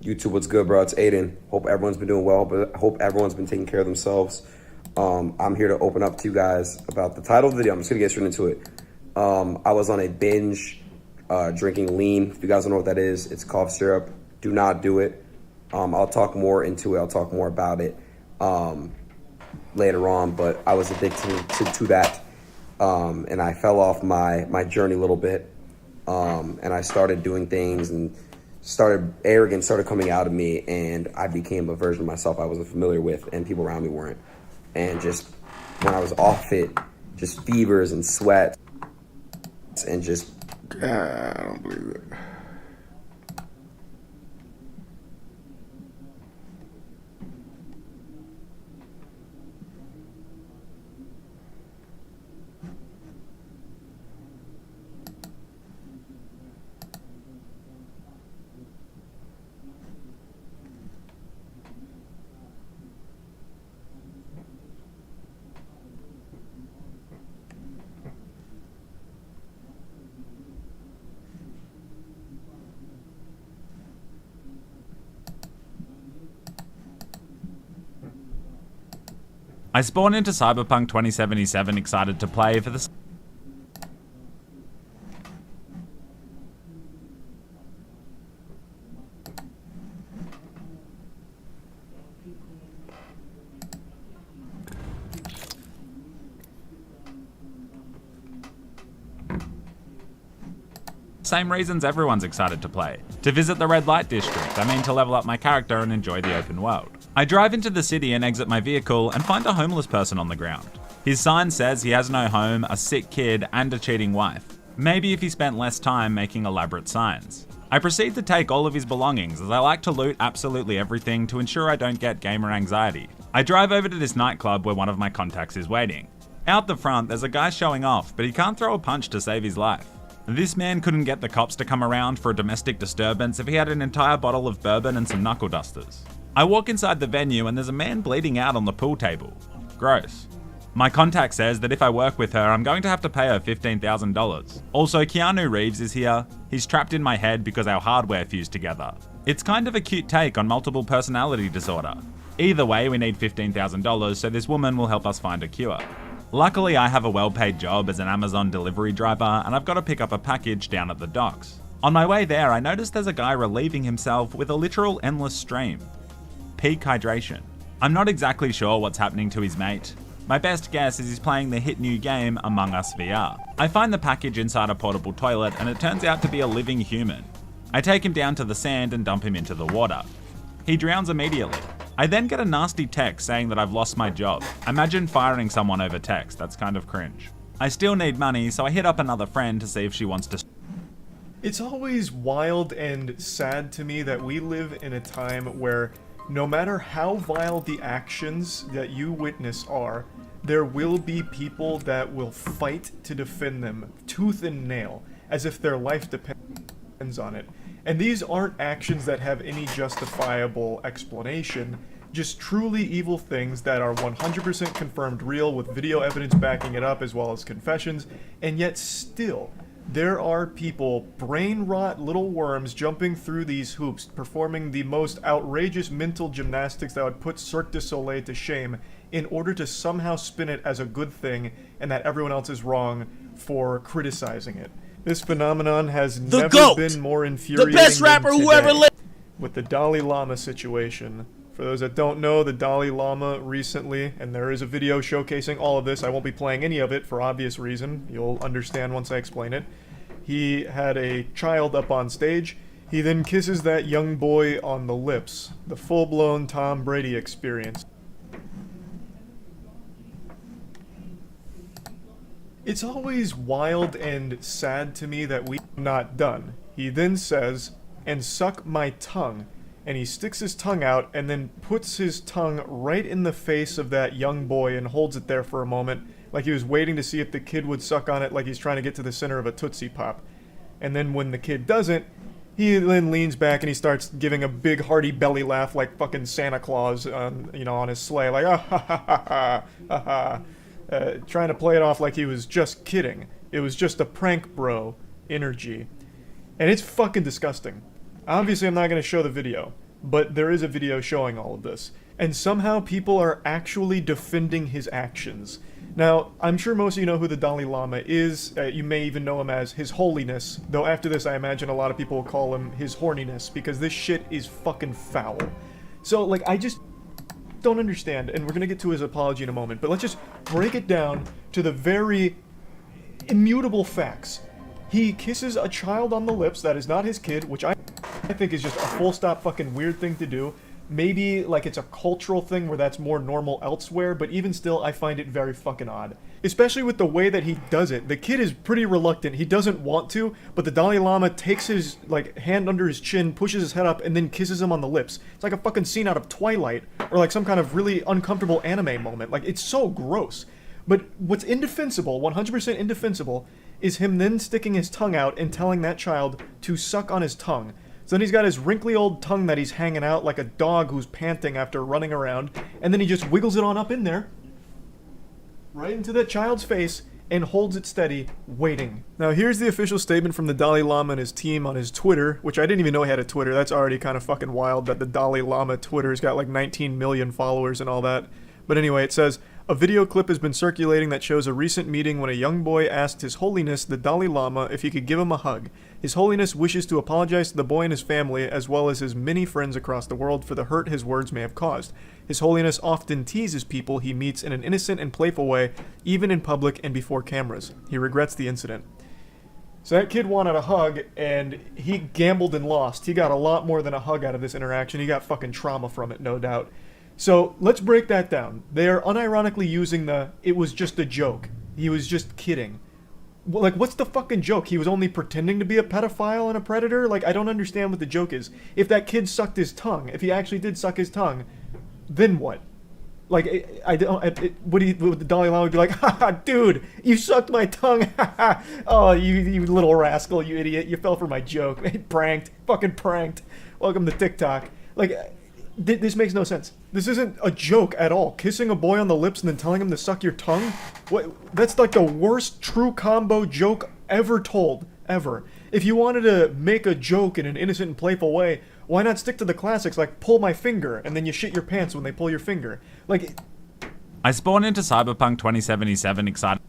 YouTube, what's good, bro? It's Aiden. Hope everyone's been doing well, but I hope everyone's been taking care of themselves. I'm here to open up to you guys about the title of the video. I'm just gonna get straight into it. I was on a binge drinking lean. If you guys don't know what that is, it's cough syrup. Do not do it. I'll talk more into it. I'll talk more about it later on, but I was addicted to that. And I fell off my journey a little bit. And I started doing things, and arrogance started coming out of me, and I became a version of myself I wasn't familiar with, and people around me weren't. And just when I was off it, just fevers and sweat, and just God, I don't believe it. I spawned into Cyberpunk 2077 excited to play for the same reasons everyone's excited to play. To visit the red light district, I mean to level up my character and enjoy the open world. I drive into the city and exit my vehicle and find a homeless person on the ground. His sign says he has no home, a sick kid, and a cheating wife. Maybe if he spent less time making elaborate signs. I proceed to take all of his belongings, as I like to loot absolutely everything to ensure I don't get gamer anxiety. I drive over to this nightclub where one of my contacts is waiting. Out the front, there's a guy showing off, but he can't throw a punch to save his life. This man couldn't get the cops to come around for a domestic disturbance if he had an entire bottle of bourbon and some knuckle dusters. I walk inside the venue and there's a man bleeding out on the pool table. Gross. My contact says that if I work with her, I'm going to have to pay her $15,000. Also, Keanu Reeves is here. He's trapped in my head because our hardware fused together. It's kind of a cute take on multiple personality disorder. Either way, we need $15,000, so this woman will help us find a cure. Luckily, I have a well-paid job as an Amazon delivery driver, and I've got to pick up a package down at the docks. On my way there, I noticed there's a guy relieving himself with a literal endless stream. Peak hydration. I'm not exactly sure what's happening to his mate. My best guess is he's playing the hit new game Among Us VR. I find the package inside a portable toilet, and it turns out to be a living human. I take him down to the sand and dump him into the water. He drowns immediately. I then get a nasty text saying that I've lost my job. Imagine firing someone over text, that's kind of cringe. I still need money, so I hit up another friend to see if she wants to. It's always wild and sad to me that we live in a time where no matter how vile the actions that you witness are, there will be people that will fight to defend them tooth and nail, as if their life depends on it. And these aren't actions that have any justifiable explanation, just truly evil things that are 100% confirmed real with video evidence backing it up as well as confessions, and yet still, there are people, brain rot little worms, jumping through these hoops, performing the most outrageous mental gymnastics that would put Cirque du Soleil to shame in order to somehow spin it as a good thing and that everyone else is wrong for criticizing it. This phenomenon has never been more infuriating. The best rapper who ever lived. With the Dalai Lama situation. For those that don't know, the Dalai Lama recently, and there is a video showcasing all of this, I won't be playing any of it for obvious reason, you'll understand once I explain it. He had a child up on stage, he then kisses that young boy on the lips. The full-blown Tom Brady experience. It's always wild and sad to me that we're not done. He then says, "And suck my tongue." And he sticks his tongue out and then puts his tongue right in the face of that young boy and holds it there for a moment, like he was waiting to see if the kid would suck on it, like he's trying to get to the center of a Tootsie Pop. And then when the kid doesn't, he then leans back and he starts giving a big hearty belly laugh like fucking Santa Claus on, on his sleigh, like, ah ha ha ha ha ha ha. Trying to play it off like he was just kidding. It was just a prank bro energy. And it's fucking disgusting. Obviously, I'm not going to show the video, but there is a video showing all of this. And somehow people are actually defending his actions. Now, I'm sure most of you know who the Dalai Lama is. You may even know him as His Holiness, though after this I imagine a lot of people will call him His Horniness, because this shit is fucking foul. So, like, I just don't understand, and we're gonna get to his apology in a moment, but let's just break it down to the very immutable facts. He kisses a child on the lips that is not his kid, which I think is just a full stop fucking weird thing to do. Maybe, like, it's a cultural thing where that's more normal elsewhere, but even still, I find it very fucking odd. Especially with the way that he does it. The kid is pretty reluctant. He doesn't want to, but the Dalai Lama takes his, like, hand under his chin, pushes his head up, and then kisses him on the lips. It's like a fucking scene out of Twilight, or like some kind of really uncomfortable anime moment. Like, it's so gross. But what's indefensible, 100% indefensible, is him then sticking his tongue out and telling that child to suck on his tongue. So then he's got his wrinkly old tongue that he's hanging out like a dog who's panting after running around, and then he just wiggles it on up in there, right into that child's face, and holds it steady, waiting. Now here's the official statement from the Dalai Lama and his team on his Twitter, which I didn't even know he had a Twitter. That's already kind of fucking wild that the Dalai Lama Twitter's got like 19 million followers and all that. But anyway, it says, a video clip has been circulating that shows a recent meeting when a young boy asked His Holiness the Dalai Lama if he could give him a hug. His Holiness wishes to apologize to the boy and his family, as well as his many friends across the world, for the hurt his words may have caused. His Holiness often teases people he meets in an innocent and playful way, even in public and before cameras. He regrets the incident. So that kid wanted a hug, and he gambled and lost. He got a lot more than a hug out of this interaction. He got fucking trauma from it, no doubt. So let's break that down. They are unironically using it was just a joke. He was just kidding. Like, what's the fucking joke? He was only pretending to be a pedophile and a predator? Like, I don't understand what the joke is. If that kid sucked his tongue, if he actually did suck his tongue, then what? Like, would the Dalai Lama be like, haha, dude, you sucked my tongue, haha, oh, you little rascal, you idiot, you fell for my joke, pranked, fucking pranked, welcome to TikTok. Like, this makes no sense. This isn't a joke at all. Kissing a boy on the lips and then telling him to suck your tongue? What? That's like the worst true combo joke ever told. Ever. If you wanted to make a joke in an innocent and playful way, why not stick to the classics like pull my finger and then you shit your pants when they pull your finger? Like, I spawned into Cyberpunk 2077 excited.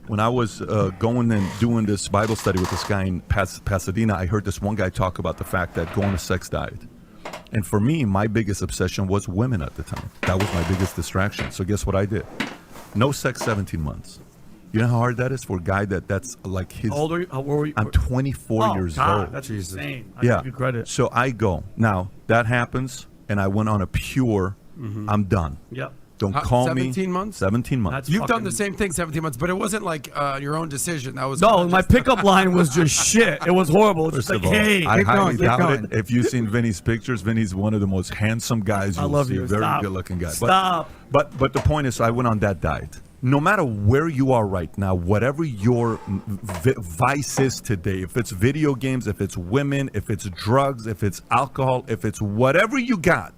When I was going and doing this Bible study with this guy in Pasadena, I heard this one guy talk about the fact that going to sex diet. And for me, my biggest obsession was women at the time. That was my biggest distraction. So guess what I did? No sex 17 months. You know how hard that is for a guy that's like his... How old are you? How old were you? I'm 24 years old. That's insane. I yeah. give you credit. So I go. Now, that happens, and I went on a pure, I'm done. Yep. Don't call 17 me. months? 17 months. You've done the same thing 17 months, but it wasn't like your own decision. That was no. My pickup line was just shit. It was horrible. It's just First like, of all, hey, I keep highly going, doubt it. If you've seen Vinny's pictures, Vinny's one of the most handsome guys I you'll love see. you. Very Stop. good-looking guy. Stop. But the point is, I went on that diet. No matter where you are right now, whatever your vice is today, if it's video games, if it's women, if it's drugs, if it's alcohol, if it's whatever you got,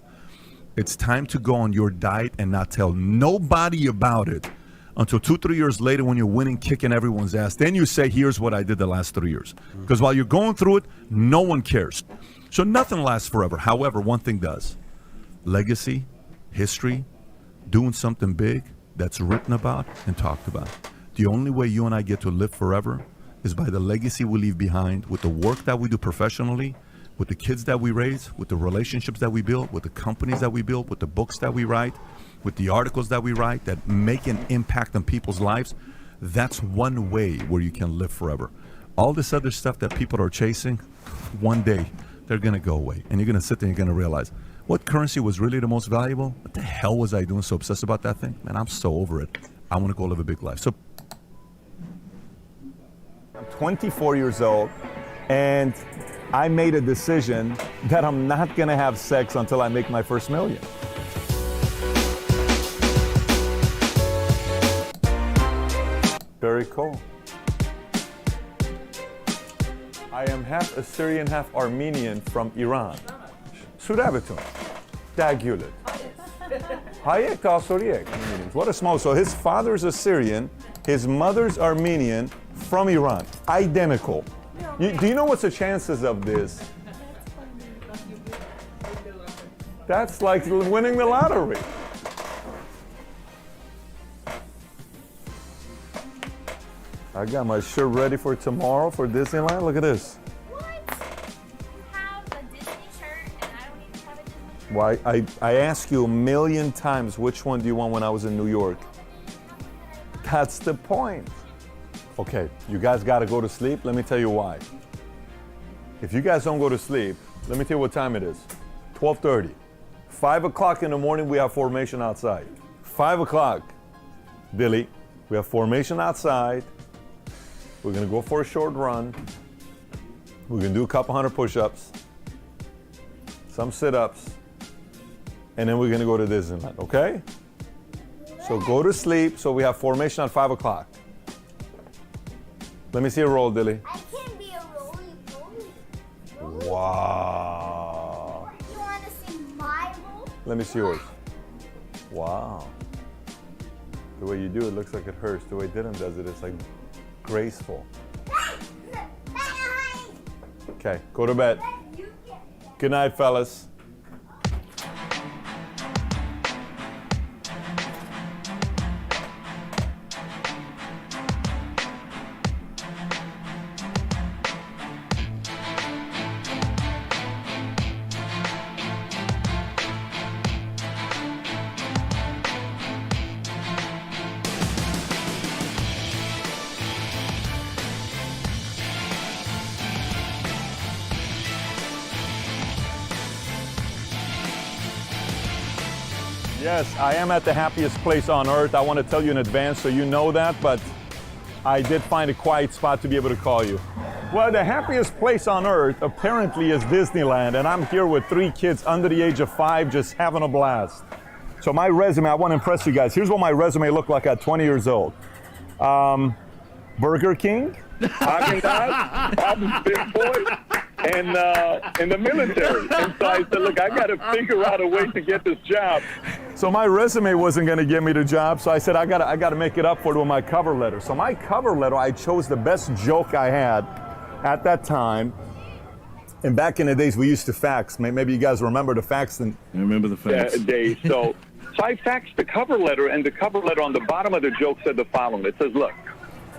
it's time to go on your diet and not tell nobody about it until 2-3 years later when you're winning, kicking everyone's ass. Then you say, here's what I did the last 3 years. Because while you're going through it, no one cares. So nothing lasts forever. However, one thing does. Legacy, history, doing something big that's written about and talked about. The only way you and I get to live forever is by the legacy we leave behind with the work that we do professionally, with the kids that we raise, with the relationships that we build, with the companies that we build, with the books that we write, with the articles that we write that make an impact on people's lives. That's one way where you can live forever. All this other stuff that people are chasing, one day they're going to go away. And you're going to sit there and you're going to realize, what currency was really the most valuable? What the hell was I doing so obsessed about that thing? Man, I'm so over it. I want to go live a big life. So I'm 24 years old, and I made a decision that I'm not gonna have sex until I make my first million. Very cool. I am half Assyrian, half Armenian from Iran. Sudabitun. Dagulet. Hayek Tasoriek. What a small. So his father's Assyrian, his mother's Armenian from Iran. Identical. Do you know what's the chances of this? That's like winning the lottery. I got my shirt ready for tomorrow for Disneyland. Look at this. What? You have a Disney shirt and I don't even have a Disney Why? I asked you a million times which one do you want when I was in New York. That's the point. Okay, you guys got to go to sleep. Let me tell you why. If you guys don't go to sleep, let me tell you what time it is. 12:30. 5 o'clock in the morning, we have formation outside. 5 o'clock, Billy, we have formation outside. We're gonna go for a short run. We're gonna do a couple hundred push-ups, some sit-ups, and then we're gonna go to Disneyland, okay? So go to sleep, so we have formation at 5 o'clock. Let me see a roll, Dilly. I can't be a roly. Wow. You want to see my roll? Let me see yours. Wow. The way you do it looks like it hurts. The way Dylan does it, it's like graceful. Okay, go to bed. Good night, fellas. Yes, I am at the happiest place on earth. I want to tell you in advance so you know that, but I did find a quiet spot to be able to call you. Well, the happiest place on earth apparently is Disneyland, and I'm here with 3 kids under the age of 5 just having a blast. So my resume, I want to impress you guys. Here's what my resume looked like at 20 years old. Burger King, Haagen-Dazs, I was a big boy, and in the military. And so I said, look, I got to figure out a way to get this job. So my resume wasn't going to get me the job, so I said, I got to make it up for it with my cover letter. So my cover letter, I chose the best joke I had at that time. And back in the days, we used to fax. Maybe you guys remember the fax. I remember the fax. Days. So I faxed the cover letter, and the cover letter on the bottom of the joke said the following. It says, look.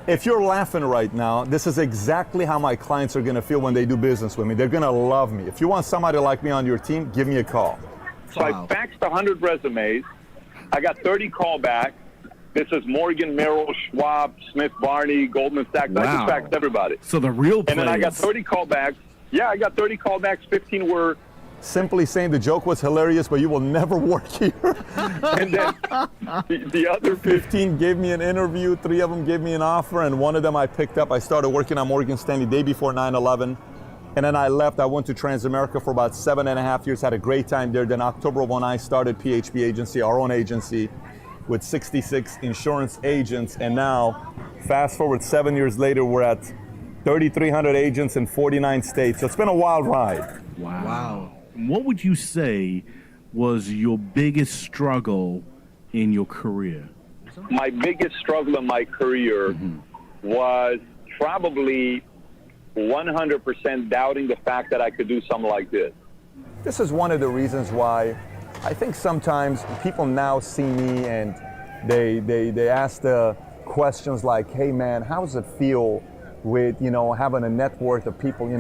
If you're laughing right now, this is exactly how my clients are going to feel when they do business with me. They're going to love me. If you want somebody like me on your team, give me a call. So I faxed 100 resumes. I got 30 callbacks. This is Morgan, Merrill, Schwab, Smith, Barney, Goldman Sachs. I just faxed everybody. So the real And then I got 30 callbacks. Yeah, I got 30 callbacks. 15 were simply saying the joke was hilarious, but you will never work here. And then the other 15 gave me an interview, 3 of them gave me an offer, and 1 of them I picked up. I started working at Morgan Stanley day before 9/11. And then I left. I went to Transamerica for about 7.5 years, had a great time there. Then October 1, I started PHP Agency, our own agency, with 66 insurance agents. And now, fast forward 7 years later, we're at 3,300 agents in 49 states. So it's been a wild ride. Wow. What would you say was your biggest struggle in your career? My biggest struggle in my career was probably 100% doubting the fact that I could do something like this. This is one of the reasons why I think sometimes people now see me and they ask the questions like, hey man, how does it feel with, having a net worth of people,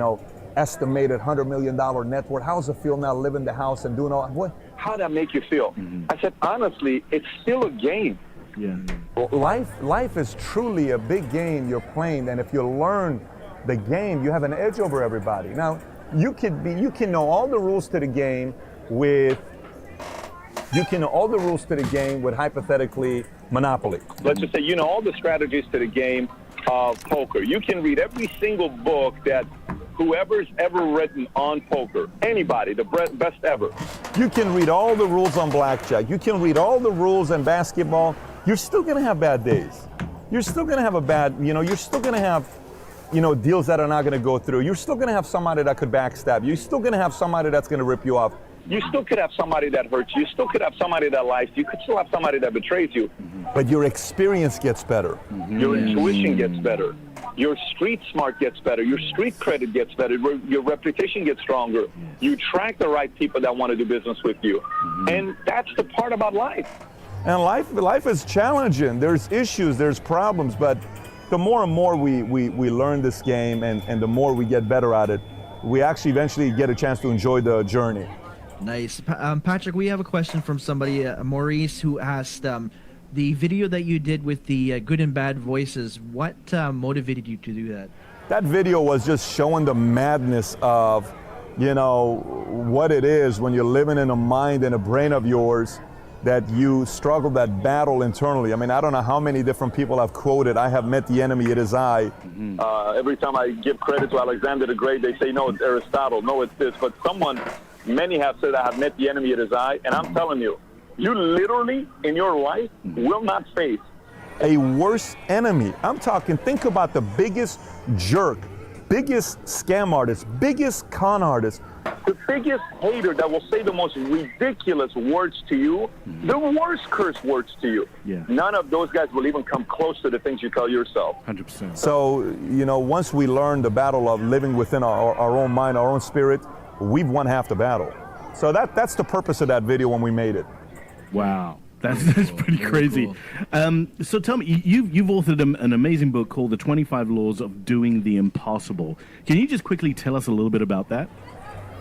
estimated $100 million net worth? How does it feel now living the house and doing all what? How did that make you feel? I said, honestly, it's still a game. Yeah. Life is truly a big game you're playing, and if you learn the game, you have an edge over everybody. Now, you can know all the rules to the game with hypothetically Monopoly. Let's just say you know all the strategies to the game of poker. You can read every single book that whoever's ever written on poker, anybody, the best ever. You can read all the rules on blackjack. You can read all the rules on basketball. You're still going to have bad days. You're still going to have you're still going to have, deals that are not going to go through. You're still going to have somebody that could backstab you. You're still going to have somebody that's going to rip you off. You still could have somebody that hurts you. You still could have somebody that lies. You could still have somebody that betrays you. But your experience gets better. Your intuition gets better. Your street smart gets better. Your street credit gets better. Your reputation gets stronger. You attract the right people that want to do business with you. And that's the part about life. And life is challenging. There's issues, there's problems, but the more and more we learn this game and the more we get better at it, we actually eventually get a chance to enjoy the journey. Nice. Patrick, we have a question from somebody, Maurice, who asked, the video that you did with the good and bad voices, what motivated you to do that? That video was just showing the madness of, what it is when you're living in a mind and a brain of yours that you struggle that battle internally. I mean, I don't know how many different people have quoted, I have met the enemy, it is I. Every time I give credit to Alexander the Great, they say, no, it's Aristotle, no, it's this. But many have said, I have met the enemy, it is I. And I'm telling you, you literally, in your life, will not face a worse enemy. I'm talking, think about the biggest jerk, biggest scam artist, biggest con artist. The biggest hater that will say the most ridiculous words to you, the worst curse words to you. Yeah. None of those guys will even come close to the things you tell yourself. 100%. So, once we learn the battle of living within our own mind, our own spirit, we've won half the battle. So that's the purpose of that video when we made it. Wow. That's pretty crazy. Cool. So tell me, you've authored an amazing book called The 25 Laws of Doing the Impossible. Can you just quickly tell us a little bit about that?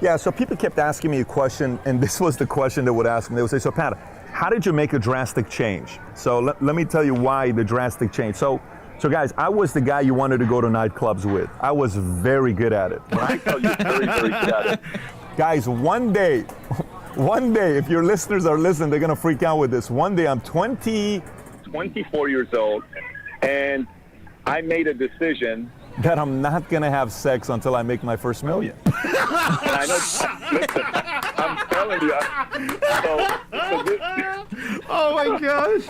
Yeah, so people kept asking me a question, and this was the question they would ask me. They would say, so Pat, how did you make a drastic change? So let me tell you why the drastic change. So guys, I was the guy you wanted to go to nightclubs with. I was very good at it. I tell you, very, very good at it. Guys, one day, if your listeners are listening, they're gonna freak out with this. One day, I'm 24 years old, and I made a decision that I'm not gonna have sex until I make my first million. And I know, listen, I'm telling you. Oh my gosh.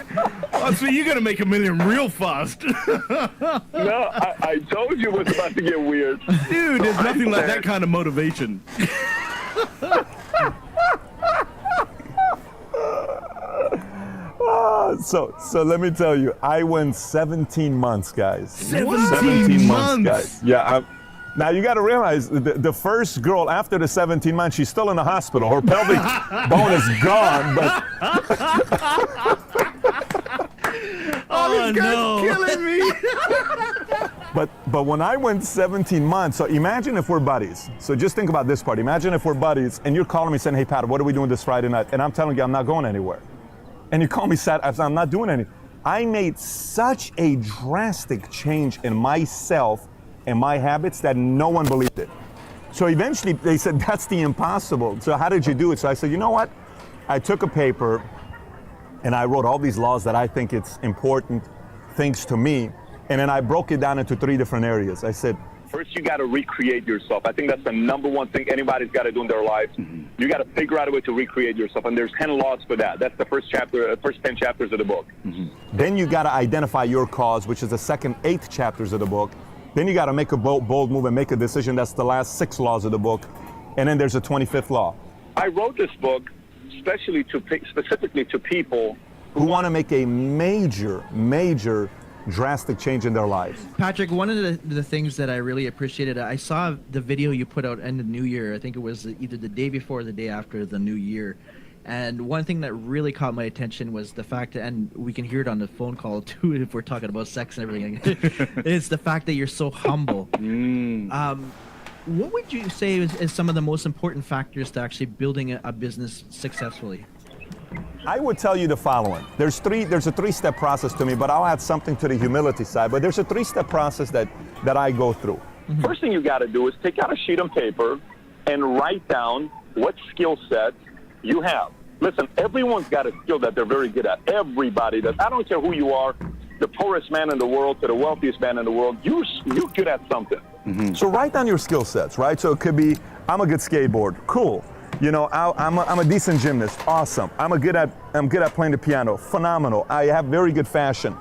Oh, so you're gonna make $1 million real fast. No, I told you it was about to get weird. Dude, there's nothing like that kind of motivation. So let me tell you, I went 17 months, guys. 17 months, guys. Yeah. Now you got to realize the first girl after the 17 months, she's still in the hospital. Her pelvic bone is gone, but. Oh, this guy's killing me. But when I went 17 months, so imagine if we're buddies. So just think about this part. Imagine if we're buddies and you're calling me saying, hey, Pat, what are we doing this Friday night? And I'm telling you, I'm not going anywhere. And you call me Saturday, I'm not doing anything. I made such a drastic change in myself and my habits that no one believed it. So eventually they said, that's the impossible. So how did you do it? So I said, you know what? I took a paper and I wrote all these laws that I think it's important things to me. And then I broke it down into 3 different areas. I said, first, you got to recreate yourself. I think that's the number one thing anybody's got to do in their lives. You got to figure out a way to recreate yourself, and there's 10 laws for that. That's the first 10 chapters of the book. Then you got to identify your cause, which is the second 8 chapters of the book. Then you got to make a bold move and make a decision. That's the last 6 laws of the book. And then there's a 25th law. I wrote this book specifically to people who want to make a major drastic change in their lives. Patrick, one of the things that I really appreciated, I saw the video you put out in the new year. I think it was either the day before or the day after the new year. And one thing that really caught my attention was the fact, and we can hear it on the phone call too if we're talking about sex and everything, it's the fact that you're so humble. What would you say is some of the most important factors to actually building a business successfully? I would tell you the following. There's a 3-step process to me, but I'll add something to the humility side. But there's a 3-step process that I go through. First thing you got to do is take out a sheet of paper and write down what skill set you have. Listen, everyone's got a skill that they're very good at. Everybody does. I don't care who you are. the poorest man in the world to the wealthiest man in the world, you're good at something. So write down your skill sets, right? So it could be, I'm a good skateboarder, cool. You know, I'm a decent gymnast, awesome. I'm good at playing the piano, phenomenal. I have very good fashion,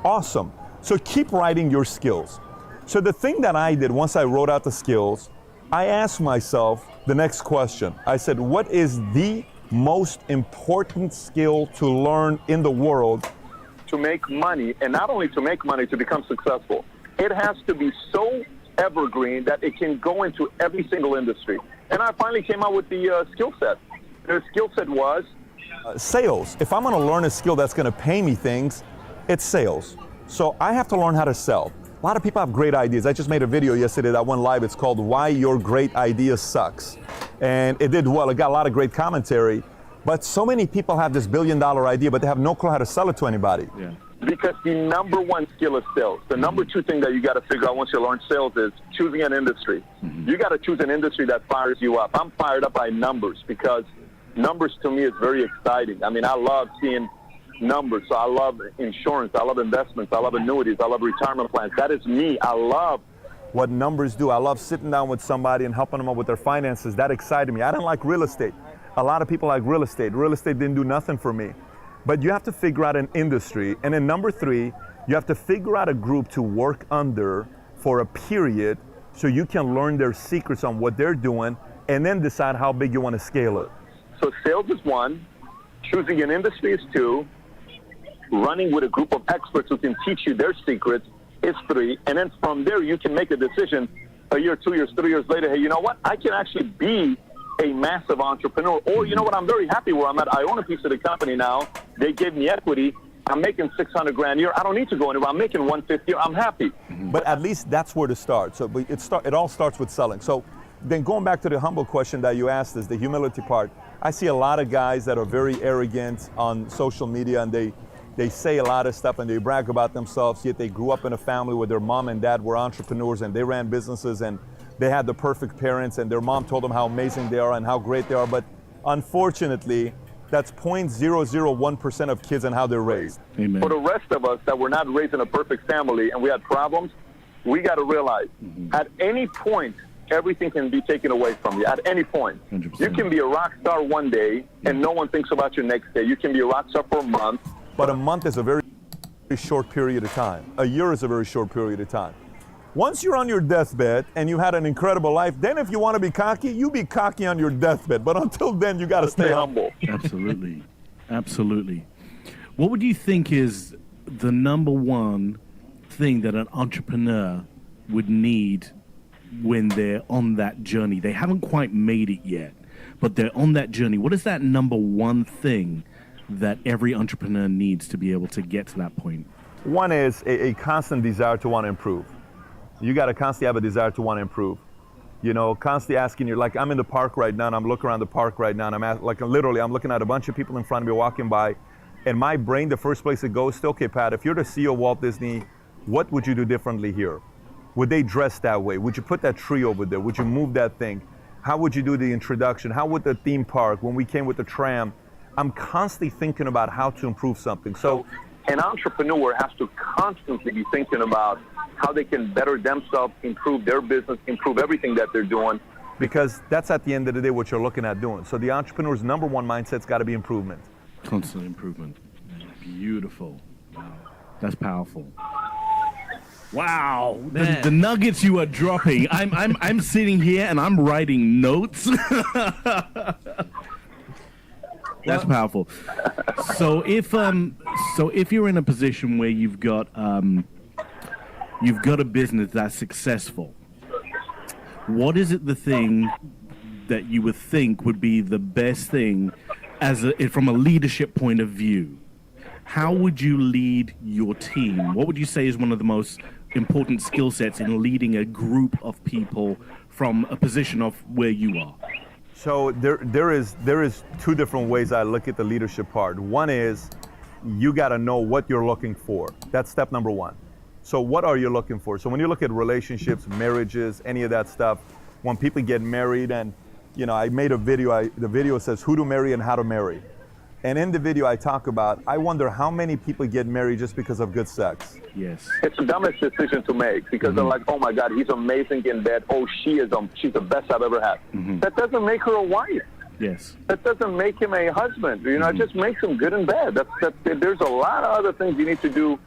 awesome. So keep writing your skills. So the thing that I did once I wrote out the skills, I asked myself the next question. I said, what is the most important skill to learn in the world? To make money, and not only to make money, to become successful. It has to be so evergreen that it can go into every single industry. And I finally came out with the skill set. The skill set was sales. If I'm going to learn a skill that's going to pay me things, it's sales. So I have to learn how to sell. A lot of people have great ideas. I just made a video yesterday that went live. It's called Why Your Great Idea Sucks. And it did well. It got a lot of great commentary. But so many people have this billion-dollar idea, but they have no clue how to sell it to anybody. Yeah. Because the number one skill is sales. The number two thing that you got to figure out once you learn sales is choosing an industry. You got to choose an industry that fires you up. I'm fired up by numbers because numbers to me is very exciting. I mean, I love seeing numbers. So I love insurance. I love investments. I love annuities. I love retirement plans. That is me. I love what numbers do. I love sitting down with somebody and helping them out with their finances. That excited me. I didn't like real estate. A lot of people like real estate. Real estate didn't do nothing for me. But you have to figure out an industry. And then number three, you have to figure out a group to work under for a period so you can learn their secrets on what they're doing and then decide how big you want to scale it. So sales is one, choosing an industry is two, running with a group of experts who can teach you their secrets is three, and then from there you can make a decision a year, 2 years, 3 years later, hey, you know what, I can actually be a massive entrepreneur, or you know what, I'm very happy where I'm at. I own a piece of the company now. They gave me equity. I'm making 600 grand a year. I don't need to go anywhere. I'm making 150. I'm happy. But at least that's where to start. So it all starts with selling. So then going back to the humble question that you asked is the humility part. I see a lot of guys that are very arrogant on social media and they say a lot of stuff and they brag about themselves, yet they grew up in a family where their mom and dad were entrepreneurs and they ran businesses and they had the perfect parents and their mom told them how amazing they are and how great they are. But unfortunately, that's 0.001% of kids and how they're raised. Amen. For the rest of us that were not raised in a perfect family and we had problems, we got to realize at any point, everything can be taken away from you. At any point. 100%. You can be a rock star one day and no one thinks about you next day. You can be a rock star for a month. But a month is a very short period of time. A year is a very short period of time. Once you're on your deathbed and you had an incredible life, then if you want to be cocky, you be cocky on your deathbed. But until then, you got to stay humble. Absolutely. Absolutely. What would you think is the number one thing that an entrepreneur would need when they're on that journey? They haven't quite made it yet, but they're on that journey. What is that number one thing that every entrepreneur needs to be able to get to that point? One is a constant desire to want to improve. You got to constantly have a desire to want to improve. You know, constantly asking, you're like, I'm in the park right now and I'm looking around the park right now and I'm literally, I'm looking at a bunch of people in front of me walking by, and my brain, the first place it goes to, okay, Pat, if you're the CEO of Walt Disney, what would you do differently here? Would they dress that way? Would you put that tree over there? Would you move that thing? How would you do the introduction? How would the theme park, when we came with the tram? I'm constantly thinking about how to improve something. So an entrepreneur has to constantly be thinking about how they can better themselves, improve their business, improve everything that they're doing. Because that's at the end of the day what you're looking at doing. So the entrepreneur's number one mindset's got to be improvement. Constant improvement. Beautiful. Wow. That's powerful. Wow, the nuggets you are dropping. I'm sitting here and I'm writing notes. That's powerful. So if you're in a position where you've got a business that's successful, what is it the thing that you would think would be the best thing from a leadership point of view? How would you lead your team? What would you say is one of the most important skill sets in leading a group of people from a position of where you are? So there is two different ways I look at the leadership part. One is you got to know what you're looking for. That's step number one. So what are you looking for? So when you look at relationships, marriages, any of that stuff, when people get married, and you know, I made a video, the video says who to marry and how to marry. And in the video I talk about, I wonder how many people get married just because of good sex. Yes. It's the dumbest decision to make because they're like, oh my God, he's amazing in bed. Oh, she's the best I've ever had. That doesn't make her a wife. Yes. That doesn't make him a husband. You know, it just makes him good in bed. There's a lot of other things you need to do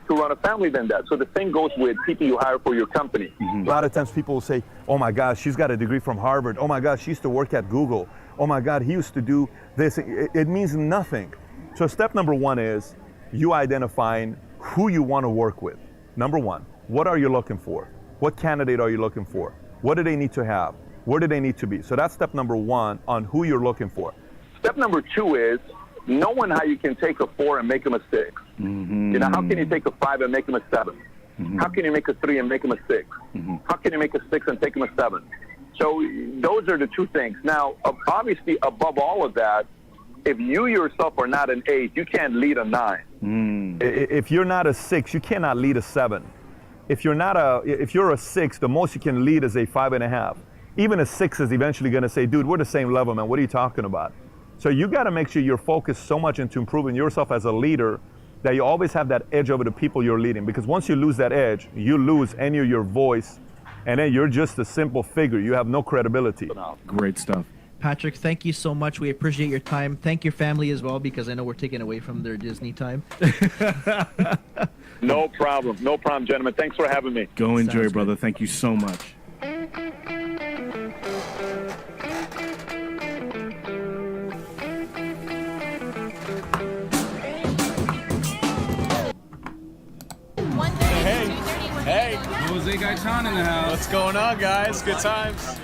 to run a family than that. So the same goes with people you hire for your company. A lot of times people will say, oh my God, she's got a degree from Harvard. Oh my God, she used to work at Google. Oh my God, he used to do this. It means nothing. So step number one is you identifying who you want to work with. Number one, what are you looking for? What candidate are you looking for? What do they need to have? Where do they need to be? So that's step number one on who you're looking for. Step number two is knowing how you can take a 4 and make him a 6. You know, how can you take a 5 and make him a 7? How can you make a 3 and make him a 6? How can you make a 6 and take him a 7? So those are the two things. Now, obviously, above all of that, if you yourself are not an 8, you can't lead a 9. If you're not a 6, you cannot lead a 7. If you're a 6, the most you can lead is a 5.5. Even a 6 is eventually going to say, dude, we're the same level, man. What are you talking about? So you got to make sure you're focused so much into improving yourself as a leader that you always have that edge over the people you're leading. Because once you lose that edge, you lose any of your voice, and then you're just a simple figure. You have no credibility. Great stuff. Patrick, thank you so much. We appreciate your time. Thank your family as well, because I know we're taking away from their Disney time. No problem. No problem, gentlemen. Thanks for having me. Go enjoy, brother. Thank you so much. Hey, Jose Gaitan in the house. What's going on, guys? Good times.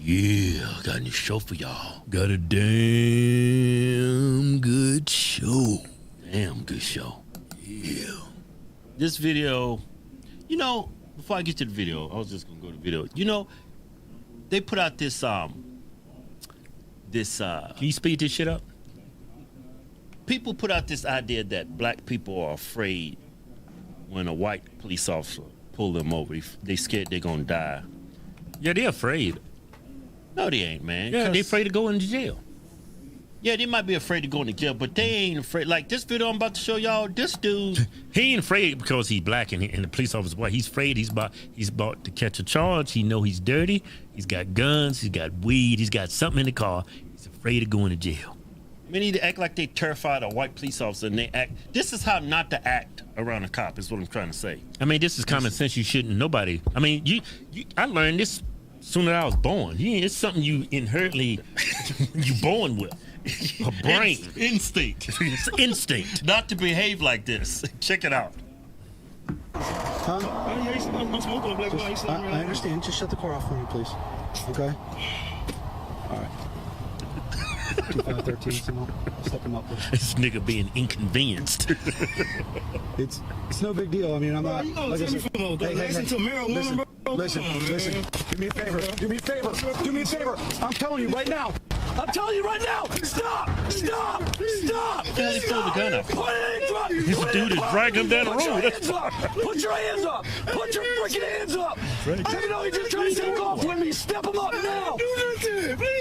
Yeah, I got a new show for y'all. Got a damn good show. Damn good show. Yeah. This video, you know, before I get to the video, I was just gonna go to the video. You know, they put out this can you speed this shit up? People put out this idea that black people are afraid when a white police officer pull them over. They scared they're gonna die. Yeah, they're afraid. No, they ain't, man. Yeah, they afraid to go into jail. Yeah, they might be afraid to go into jail, but they ain't afraid. Like this video I'm about to show y'all, this dude, he ain't afraid because he's black and the police officer white. He's afraid he's about to catch a charge. He know he's dirty. He's got guns. He's got weed. He's got something in the car. He's afraid of going to jail. Many they act like they terrified a white police officer, and they act. This is how not to act around a cop. Is what I'm trying to say. I mean, this is common sense. You shouldn't. Nobody. I mean, I learned this soon as I was born. It's something you inherently you born with. A brain. Instinct. It's instinct. Not to behave like this. Check it out. Huh? I'm smoking a black boy. I understand. Just shut the car off for me, please. Okay? All right. 2513, Simone. Step him up, please. This nigga being inconvenienced. It's no big deal. I mean, I'm not. Like I said, listen. Do me a favor. Do me a favor. Do me a favor. I'm telling you right now. I'm telling you right now. Stop! Stop! Stop! He pulled the gun up. Put hands up! This dude is dragging him down the road. Put your hands up! Put your freaking hands up! Even though you're just trying to take off with me, step them up now!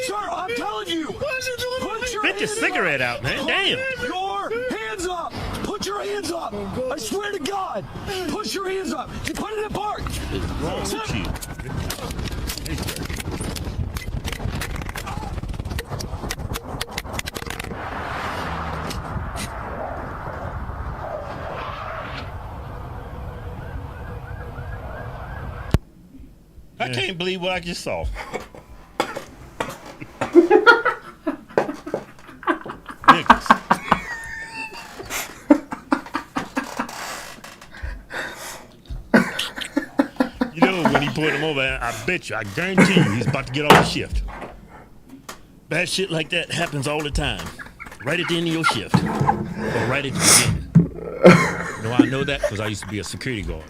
Sir, I'm telling you! Put your Spit your cigarette out, man. Damn! Your hands up! Put your hands up! I swear to God! Put your hands up! You put it in park! What's wrong with you? I can't believe what I just saw. Niggas. over, and I bet you, I guarantee you, he's about to get off the shift. Bad shit like that happens all the time. Right at the end of your shift. Or right at the beginning. You know why I know that? Because I used to be a security guard.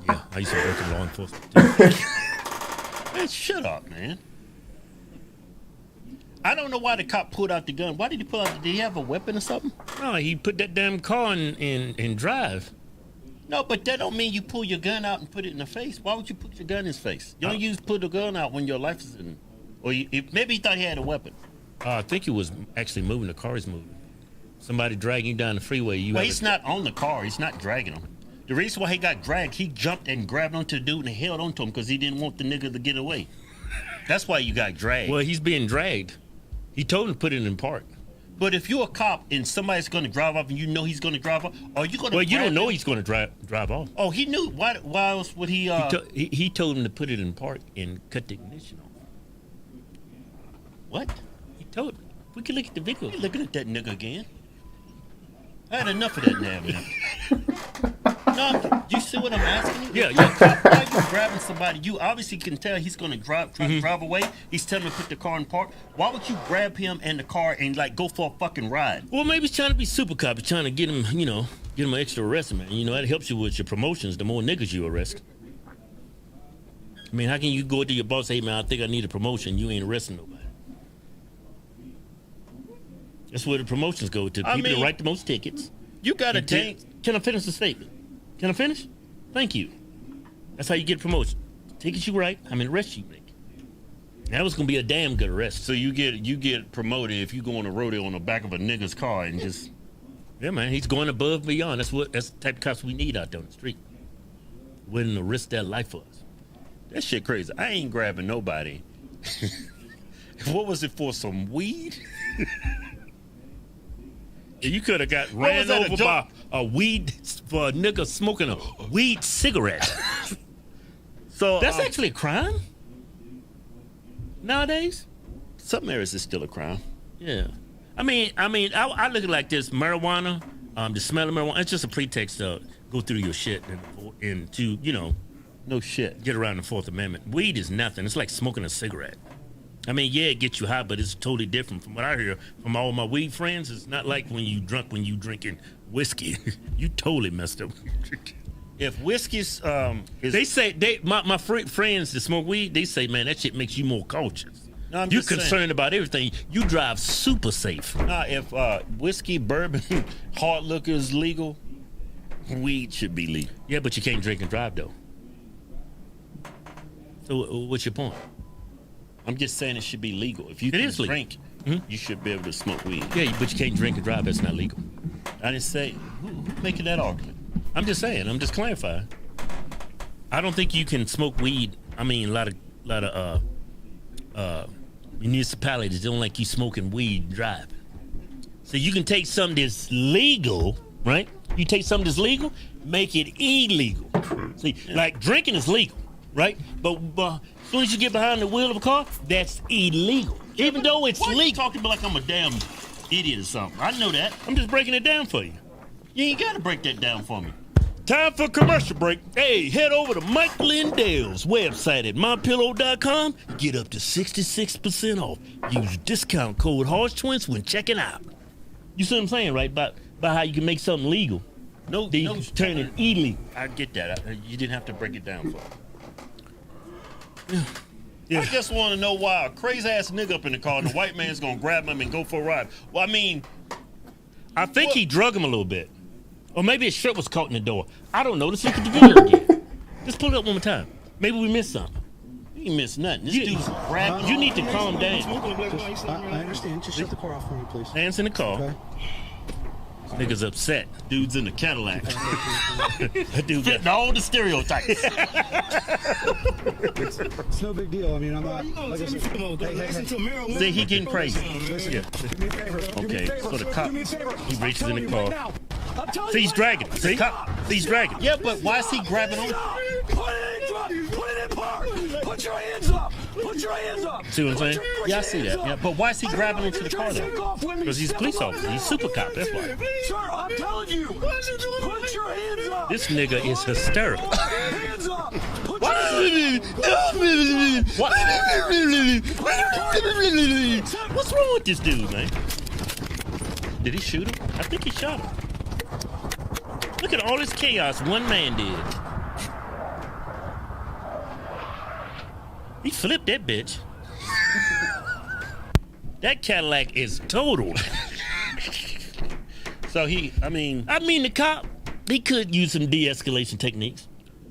Yeah, I used to work in law enforcement too. Man, shut up, man. I don't know why the cop pulled out the gun. Why did he pull out? Did he have a weapon or something? No, he put that damn car in drive. No, but that don't mean you pull your gun out and put it in the face. Why would you put your gun in his face? You don't put the gun out when your life is in. Or maybe he thought he had a weapon. I think he was actually moving. The car is moving. Somebody dragging you down the freeway. Well, he's not on the car. He's not dragging him. The reason why he got dragged, he jumped and grabbed onto the dude and held onto him because he didn't want the nigga to get away. That's why you got dragged. Well, he's being dragged. He told him to put it in park. But if you're a cop and somebody's going to drive off and you know he's going to drive off, are you going to? Well, you don't know he's going to drive off. Oh, he knew. Why else would he? He told him to put it in park and cut the ignition off. What? He told me. We can look at the video. You're looking at that nigga again. I had enough of that now, man. No, you see what I'm asking you? Yeah. Why are you grabbing somebody? You obviously can tell he's going to try to drive away. He's telling him to put the car in park. Why would you grab him and the car and like go for a fucking ride? Well, maybe he's trying to be super cop. He's trying to get him, get him an extra arrest, man. You know, that helps you with your promotions. The more niggas you arrest. I mean, how can you go to your boss, hey, man, I think I need a promotion. You ain't arresting nobody. That's where the promotions go to. People that write the most tickets. You got to take. Can I finish the statement? Can I finish? Thank you. That's how you get promotion. Tickets you write, how many arrests you make. That was gonna be a damn good arrest. So you get promoted if you go on a rodeo on the back of a nigga's car and just. Yeah, man, he's going above and beyond. That's the type of cops we need out there on the street. Willing to risk their life for us. That shit crazy. I ain't grabbing nobody. What was it for? Some weed? You could have got ran over by a weed for a nigga smoking a weed cigarette. So that's actually a crime nowadays. Some areas is still a crime. Yeah, I mean, I look at it like this: marijuana, the smell of marijuana. It's just a pretext to go through your shit and to no shit, get around the Fourth Amendment. Weed is nothing. It's like smoking a cigarette. I mean, yeah, it gets you high, but it's totally different from what I hear from all my weed friends. It's not like when you drinking whiskey. You totally messed up. If whiskey's, they say my friends that smoke weed, they say, man, that shit makes you more cautious. No, you're concerned about everything. You drive super safe. Nah, if whiskey, bourbon, hard liquor is legal, weed should be legal. Yeah, but you can't drink and drive though. So what's your point? I'm just saying it should be legal. If you can drink, you should be able to smoke weed. Yeah, but you can't drink and drive. That's not legal. I didn't say who's making that argument. I'm just saying. I'm just clarifying. I don't think you can smoke weed. I mean, a lot of municipalities don't like you smoking weed and driving. So you can take something that's legal, right? You take something that's legal, make it illegal. See, like drinking is legal, right? But as soon as you get behind the wheel of a car, that's illegal. Even though it's legal. You talking about like I'm a damn idiot or something? I know that. I'm just breaking it down for you. You ain't got to break that down for me. Time for a commercial break. Hey, head over to Mike Lindell's website at mypillow.com. Get up to 66% off. Use discount code HARSHTWINS when checking out. You see what I'm saying, right? About how you can make something legal. No, turn it illegal. I get that. You didn't have to break it down for me. Yeah. I just want to know why a crazy ass nigga up in the car and the white man's gonna grab him and go for a ride. Well, I mean, I think he drug him a little bit. Or maybe his shirt was caught in the door. I don't know. Let's look at the video again. Just pull it up one more time. Maybe we missed something. You ain't missed nothing. This dude's grabbing. You need to calm down. I understand. Just shut the car off for me, please. Hands in the car. Okay. This nigga's upset. Dude's in the Cadillac. That dude fitting all the stereotypes. It's no big deal. I mean, I'm not. Like I said, See, he getting crazy. Yeah. Okay, so the cop, he reaches in the car. See, he's dragging. See, he's dragging. Yeah, but why is he grabbing on? Put it in park. Put your hands up. Put Put your hands up. See what I'm saying? Yeah, I see that. Yeah, but why is he grabbing into the car though? Because he's a police officer. He's super cop. That's why. Sir, I'm telling you. Put your hands up. This nigga is hysterical. Hands up. What's wrong with this dude, man? Did he shoot him? I think he shot him. Look at all this chaos one man did. He flipped that bitch. That Cadillac is totaled. So I mean the cop, he could use some de-escalation techniques.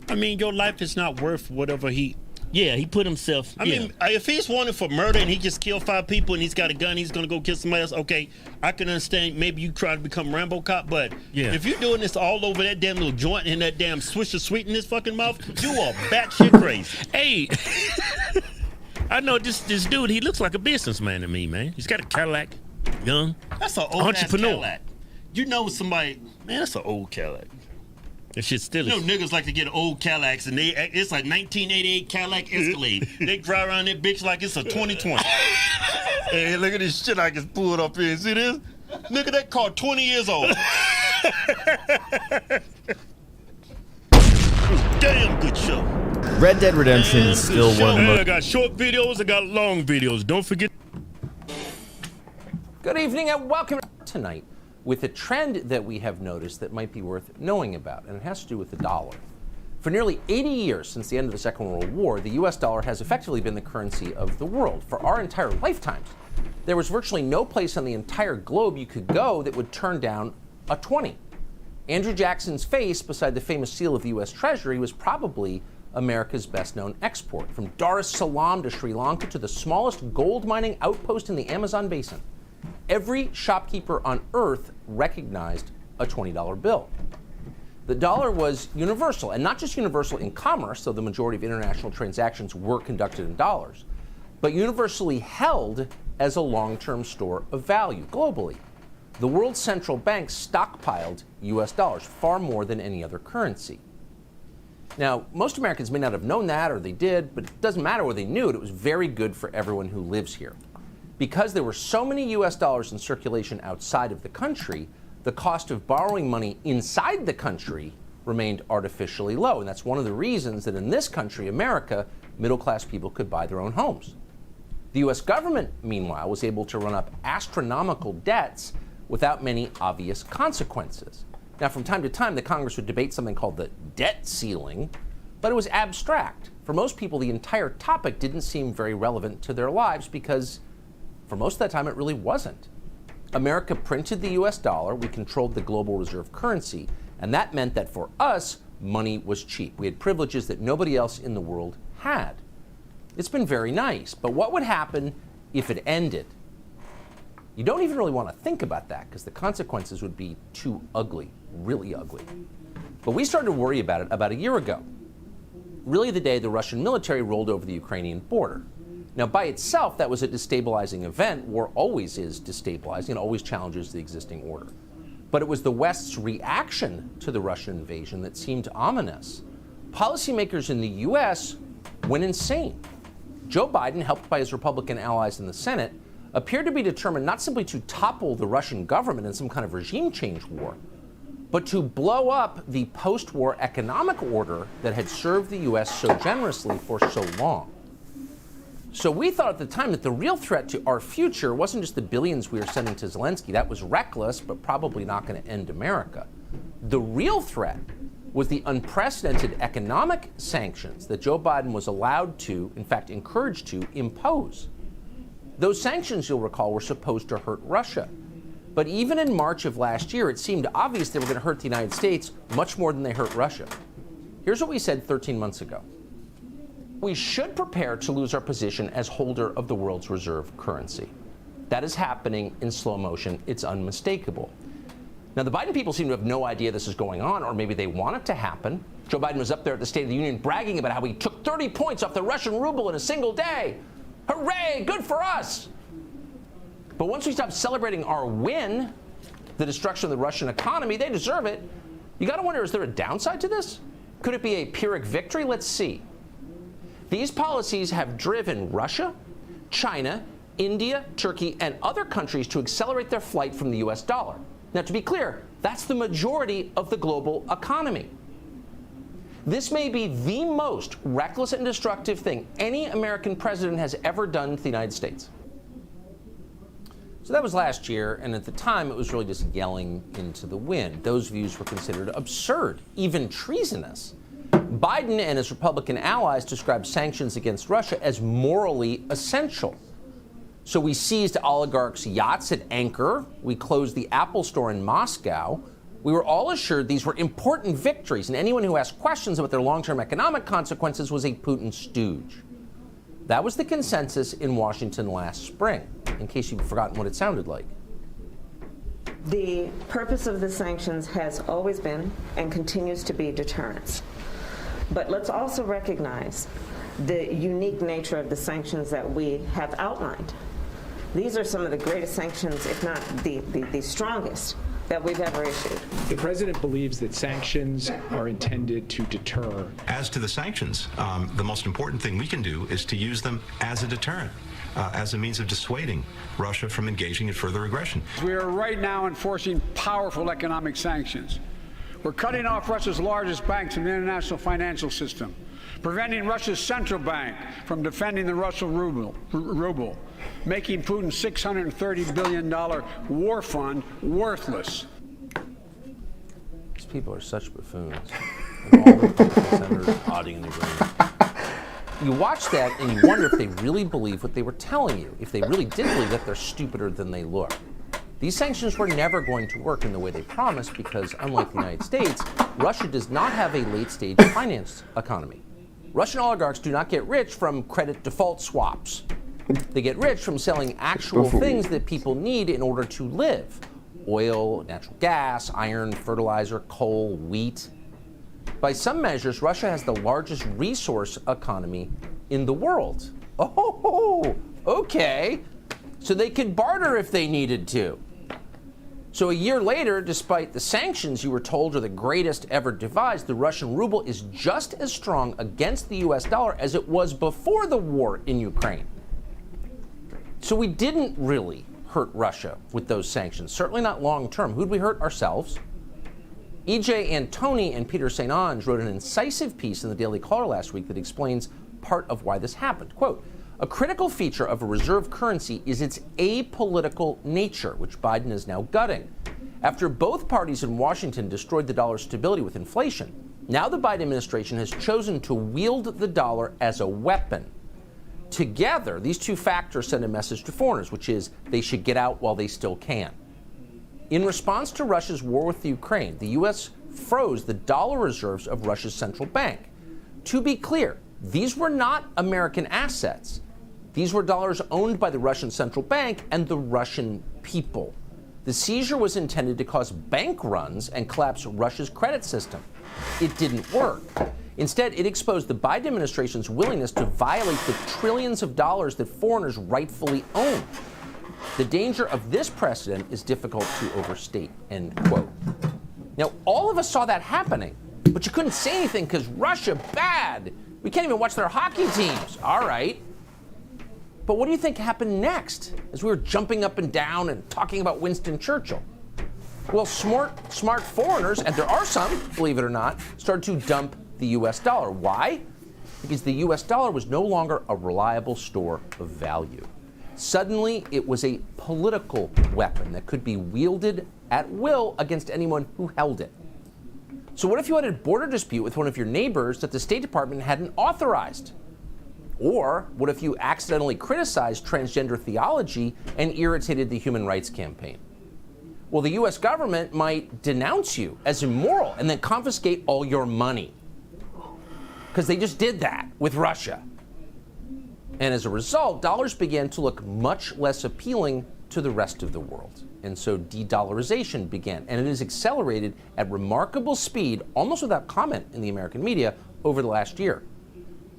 I mean, your life is not worth whatever he put himself. I mean, if he's wanted for murder and he just killed 5 people and he's got a gun, he's gonna go kill somebody else. Okay, I can understand. Maybe you try to become Rambo cop, but if you're doing this all over that damn little joint and that damn swish of sweet in his fucking mouth, you are batshit crazy. Hey, I know this dude. He looks like a businessman to me, man. He's got a Cadillac, young. That's an old entrepreneur. Cadillac. You know somebody, man. That's an old Cadillac. That shit still is. You know niggas like to get old Cadillacs and it's like 1988 Cadillac Escalade. They drive around that bitch like it's a 2020. Hey, look at this shit I just pulled up here. See this? Nigga, that car 20 years old. Damn good show. Red Dead Redemption is still one of the most... I got short videos, I got long videos. Don't forget. Good evening and welcome tonight with a trend that we have noticed that might be worth knowing about, and it has to do with the dollar. For nearly 80 years since the end of the Second World War, the US dollar has effectively been the currency of the world. For our entire lifetimes, there was virtually no place on the entire globe you could go that would turn down a 20. Andrew Jackson's face beside the famous seal of the US Treasury was probably America's best-known export, from Dar es Salaam to Sri Lanka to the smallest gold mining outpost in the Amazon basin. Every shopkeeper on earth recognized a $20 bill. The dollar was universal, and not just universal in commerce, though the majority of international transactions were conducted in dollars, but universally held as a long-term store of value globally. The world's central banks stockpiled US dollars, far more than any other currency. Now, most Americans may not have known that, or they did, but it doesn't matter whether they knew it. It was very good for everyone who lives here. Because there were so many US dollars in circulation outside of the country, the cost of borrowing money inside the country remained artificially low. And that's one of the reasons that in this country, America, middle-class people could buy their own homes. The US government, meanwhile, was able to run up astronomical debts without many obvious consequences. Now, from time to time, the Congress would debate something called the debt ceiling, but it was abstract. For most people, the entire topic didn't seem very relevant to their lives because for most of that time, it really wasn't. America printed the US dollar, we controlled the global reserve currency, and that meant that for us, money was cheap. We had privileges that nobody else in the world had. It's been very nice, but what would happen if it ended? You don't even really want to think about that because the consequences would be too ugly, really ugly. But we started to worry about it about a year ago, really the day the Russian military rolled over the Ukrainian border. Now, by itself, that was a destabilizing event. War always is destabilizing and always challenges the existing order. But it was the West's reaction to the Russian invasion that seemed ominous. Policymakers in the US went insane. Joe Biden, helped by his Republican allies in the Senate, appeared to be determined not simply to topple the Russian government in some kind of regime change war, but to blow up the post-war economic order that had served the US so generously for so long. So we thought at the time that the real threat to our future wasn't just the billions we were sending to Zelensky. That was reckless, but probably not going to end America. The real threat was the unprecedented economic sanctions that Joe Biden was allowed to, in fact, encouraged to, impose. Those sanctions, you'll recall, were supposed to hurt Russia. But even in March of last year, it seemed obvious they were going to hurt the United States much more than they hurt Russia. Here's what we said 13 months ago. We should prepare to lose our position as holder of the world's reserve currency. That is happening in slow motion. It's unmistakable. Now, the Biden people seem to have no idea this is going on, or maybe they want it to happen. Joe Biden was up there at the State of the Union bragging about how he took 30 points off the Russian ruble in a single day. Hooray, good for us. But once we stop celebrating our win, the destruction of the Russian economy, they deserve it. You got to wonder, is there a downside to this? Could it be a Pyrrhic victory? Let's see. These policies have driven Russia, China, India, Turkey, and other countries to accelerate their flight from the US dollar. Now, to be clear, that's the majority of the global economy. This may be the most reckless and destructive thing any American president has ever done to the United States. So that was last year, and at the time it was really just yelling into the wind. Those views were considered absurd, even treasonous. Biden and his Republican allies described sanctions against Russia as morally essential. So we seized oligarchs' yachts at Anchor. We closed the Apple store in Moscow. We were all assured these were important victories, and anyone who asked questions about their long-term economic consequences was a Putin stooge. That was the consensus in Washington last spring, in case you've forgotten what it sounded like. The purpose of the sanctions has always been and continues to be deterrence. But let's also recognize the unique nature of the sanctions that we have outlined. These are some of the greatest sanctions, if not the strongest, that we've ever issued. The president believes that sanctions are intended to deter. As to the sanctions, the most important thing we can do is to use them as a deterrent, as a means of dissuading Russia from engaging in further aggression. We are right now enforcing powerful economic sanctions. We're cutting off Russia's largest banks in the international financial system, preventing Russia's central bank from defending the Russian ruble, making Putin's $630 billion war fund worthless. These people are such buffoons. And all the Republican senators nodding in the room. You watch that and you wonder if they really believe what they were telling you, if they really did believe that they're stupider than they look. These sanctions were never going to work in the way they promised because, unlike the United States, Russia does not have a late-stage finance economy. Russian oligarchs do not get rich from credit default swaps. They get rich from selling actual things that people need in order to live. Oil, natural gas, iron, fertilizer, coal, wheat. By some measures, Russia has the largest resource economy in the world. Oh, okay. So they could barter if they needed to. So a year later, despite the sanctions you were told are the greatest ever devised, the Russian ruble is just as strong against the US dollar as it was before the war in Ukraine. So we didn't really hurt Russia with those sanctions, certainly not long term. Who'd we hurt? Ourselves. E.J. Antoni and Peter St. Onge wrote an incisive piece in the Daily Caller last week that explains part of why this happened. Quote, a critical feature of a reserve currency is its apolitical nature, which Biden is now gutting. After both parties in Washington destroyed the dollar's stability with inflation, now the Biden administration has chosen to wield the dollar as a weapon. Together, these two factors send a message to foreigners, which is they should get out while they still can. In response to Russia's war with Ukraine, the U.S. froze the dollar reserves of Russia's central bank. To be clear, these were not American assets. These were dollars owned by the Russian central bank and the Russian people. The seizure was intended to cause bank runs and collapse Russia's credit system. It didn't work. Instead, it exposed the Biden administration's willingness to violate the trillions of dollars that foreigners rightfully own. The danger of this precedent is difficult to overstate, end quote. Now, all of us saw that happening, but you couldn't say anything because Russia, bad. We can't even watch their hockey teams. All right. But what do you think happened next as we were jumping up and down and talking about Winston Churchill? Well, smart foreigners, and there are some, believe it or not, started to dump the U.S. dollar. Why? Because the U.S. dollar was no longer a reliable store of value. Suddenly, it was a political weapon that could be wielded at will against anyone who held it. So what if you had a border dispute with one of your neighbors that the State Department hadn't authorized? Or what if you accidentally criticized transgender theology and irritated the Human Rights Campaign? Well, the U.S. government might denounce you as immoral and then confiscate all your money. Because they just did that with Russia. And as a result, dollars began to look much less appealing to the rest of the world. And so de-dollarization began. And it has accelerated at remarkable speed, almost without comment in the American media, over the last year.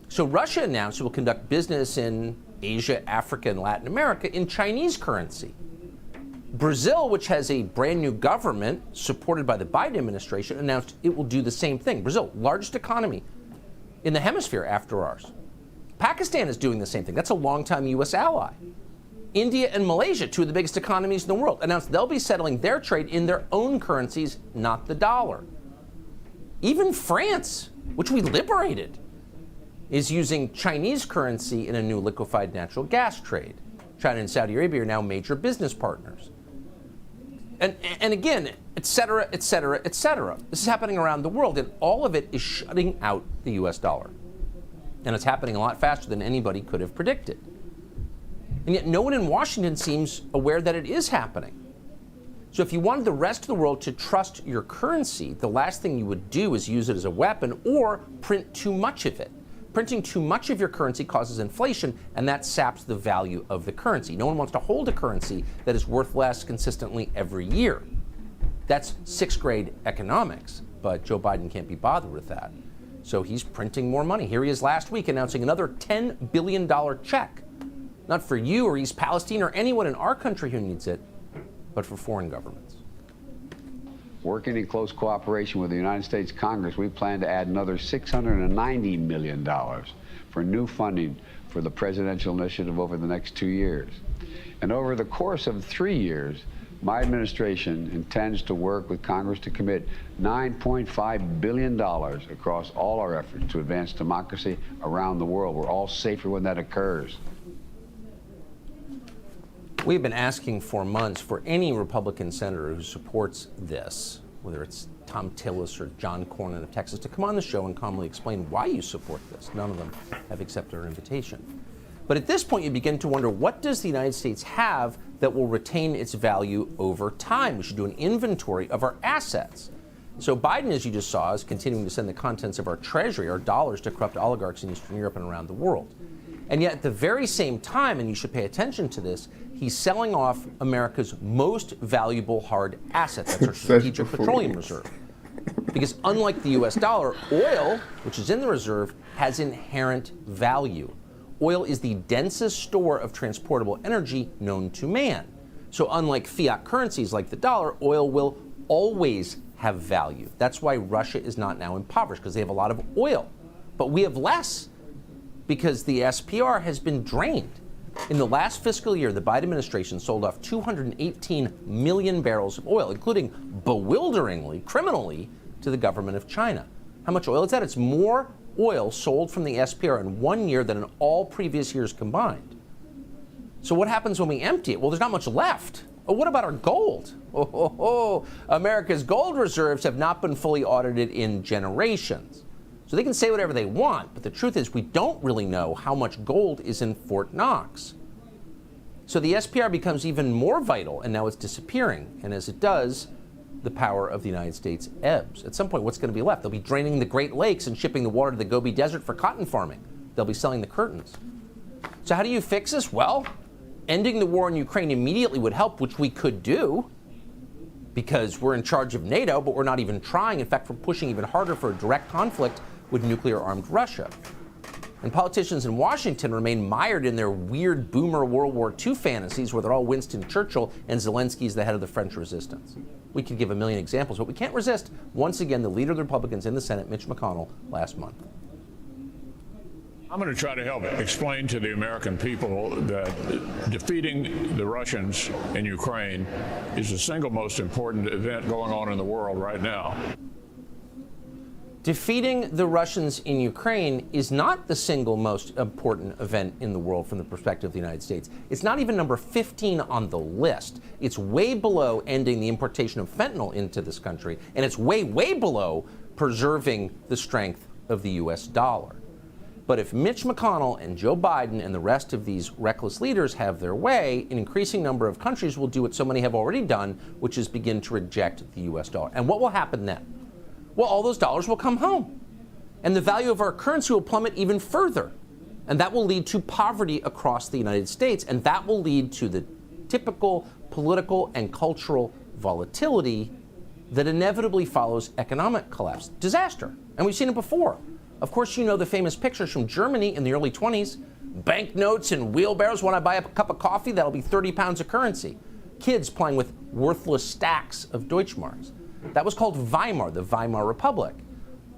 So Russia announced it will conduct business in Asia, Africa, and Latin America in Chinese currency. Brazil, which has a brand new government supported by the Biden administration, announced it will do the same thing. Brazil, largest economy in the hemisphere after ours. Pakistan is doing the same thing. That's a longtime U.S. ally. India and Malaysia, two of the biggest economies in the world, announced they'll be settling their trade in their own currencies, not the dollar. Even France, which we liberated, is using Chinese currency in a new liquefied natural gas trade. China and Saudi Arabia are now major business partners. And again, et cetera, et cetera, et cetera. This is happening around the world, and all of it is shutting out the U.S. dollar. And it's happening a lot faster than anybody could have predicted. And yet no one in Washington seems aware that it is happening. So if you wanted the rest of the world to trust your currency, the last thing you would do is use it as a weapon or print too much of it. Printing too much of your currency causes inflation, and that saps the value of the currency. No one wants to hold a currency that is worth less consistently every year. That's sixth grade economics, but Joe Biden can't be bothered with that. So he's printing more money. Here he is last week announcing another $10 billion check. Not for you or East Palestine or anyone in our country who needs it, but for foreign governments. Working in close cooperation with the United States Congress, we plan to add another $690 million for new funding for the presidential initiative over the next 2 years. And over the course of 3 years, my administration intends to work with Congress to commit $9.5 billion across all our efforts to advance democracy around the world. We're all safer when that occurs. We've been asking for months for any Republican senator who supports this, whether it's Tom Tillis or John Cornyn of Texas, to come on the show and calmly explain why you support this. None of them have accepted our invitation. But at this point, you begin to wonder, what does the United States have that will retain its value over time? We should do an inventory of our assets. So Biden, as you just saw, is continuing to send the contents of our treasury, our dollars, to corrupt oligarchs in Eastern Europe and around the world. And yet at the very same time, and you should pay attention to this, he's selling off America's most valuable hard asset. That's our strategic petroleum reserve. Because unlike the US dollar, oil, which is in the reserve, has inherent value. Oil is the densest store of transportable energy known to man. So unlike fiat currencies like the dollar, oil will always have value. That's why Russia is not now impoverished, because they have a lot of oil. But we have less, because the SPR has been drained. In the last fiscal year, the Biden administration sold off 218 million barrels of oil, including bewilderingly, criminally, to the government of China. How much oil is that? It's more oil sold from the SPR in 1 year than in all previous years combined. So what happens when we empty it? Well, there's not much left. Oh, what about our gold? America's gold reserves have not been fully audited in generations. So they can say whatever they want, but the truth is we don't really know how much gold is in Fort Knox. So the SPR becomes even more vital, and now it's disappearing. And as it does, the power of the United States ebbs. At some point, what's going to be left? They'll be draining the Great Lakes and shipping the water to the Gobi Desert for cotton farming. They'll be selling the curtains. So how do you fix this? Well, ending the war in Ukraine immediately would help, which we could do, because we're in charge of NATO, but we're not even trying. In fact, we're pushing even harder for a direct conflict with nuclear-armed Russia. And politicians in Washington remain mired in their weird boomer World War II fantasies where they're all Winston Churchill and Zelensky's the head of the French resistance. We could give a million examples, but we can't resist, once again, the leader of the Republicans in the Senate, Mitch McConnell, last month. I'm going to try to help explain to the American people that defeating the Russians in Ukraine is the single most important event going on in the world right now. Defeating the Russians in Ukraine is not the single most important event in the world from the perspective of the United States. It's not even number 15 on the list. It's way below ending the importation of fentanyl into this country, and it's way, way below preserving the strength of the U.S. dollar. But if Mitch McConnell and Joe Biden and the rest of these reckless leaders have their way, an increasing number of countries will do what so many have already done, which is begin to reject the U.S. dollar. And what will happen then? Well, all those dollars will come home. And the value of our currency will plummet even further. And that will lead to poverty across the United States. And that will lead to the typical political and cultural volatility that inevitably follows economic collapse. Disaster. And we've seen it before. Of course, you know the famous pictures from Germany in the early 20s. Banknotes and wheelbarrows. When I buy a cup of coffee, that'll be 30 pounds of currency. Kids playing with worthless stacks of Deutschmarks. That was called Weimar, the Weimar Republic.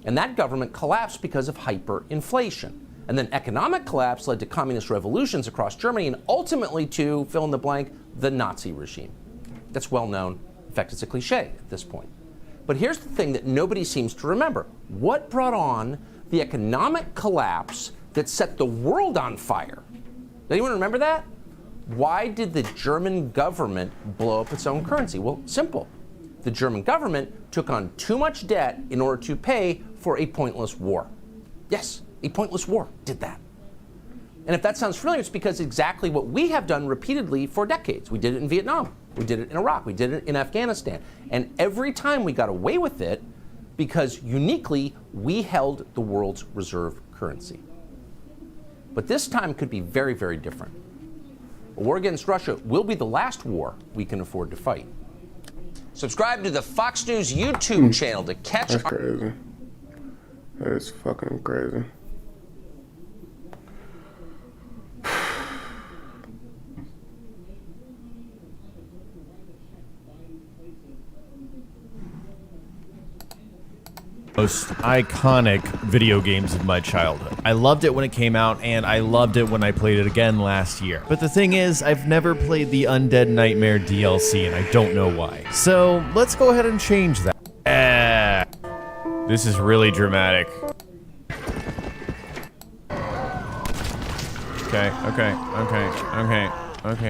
And that government collapsed because of hyperinflation. And then economic collapse led to communist revolutions across Germany and ultimately to, fill in the blank, the Nazi regime. That's well known. In fact, it's a cliche at this point. But here's the thing that nobody seems to remember. What brought on the economic collapse that set the world on fire? Does anyone remember that? Why did the German government blow up its own currency? Well, simple. The German government took on too much debt in order to pay for a pointless war. Yes, a pointless war did that. And if that sounds familiar, it's because exactly what we have done repeatedly for decades. We did it in Vietnam. We did it in Iraq. We did it in Afghanistan. And every time we got away with it because uniquely we held the world's reserve currency. But this time could be very, very different. A war against Russia will be the last war we can afford to fight. Subscribe to the Fox News YouTube channel to catch. That's crazy. That is fucking crazy. Most iconic video games of my childhood. I loved it when it came out, and I loved it when I played it again last year. But the thing is, I've never played the Undead Nightmare DLC, and I don't know why. So let's go ahead and change that. This is really dramatic. Okay,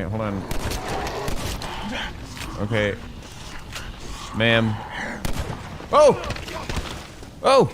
hold on. Okay. Ma'am. Oh! Oh!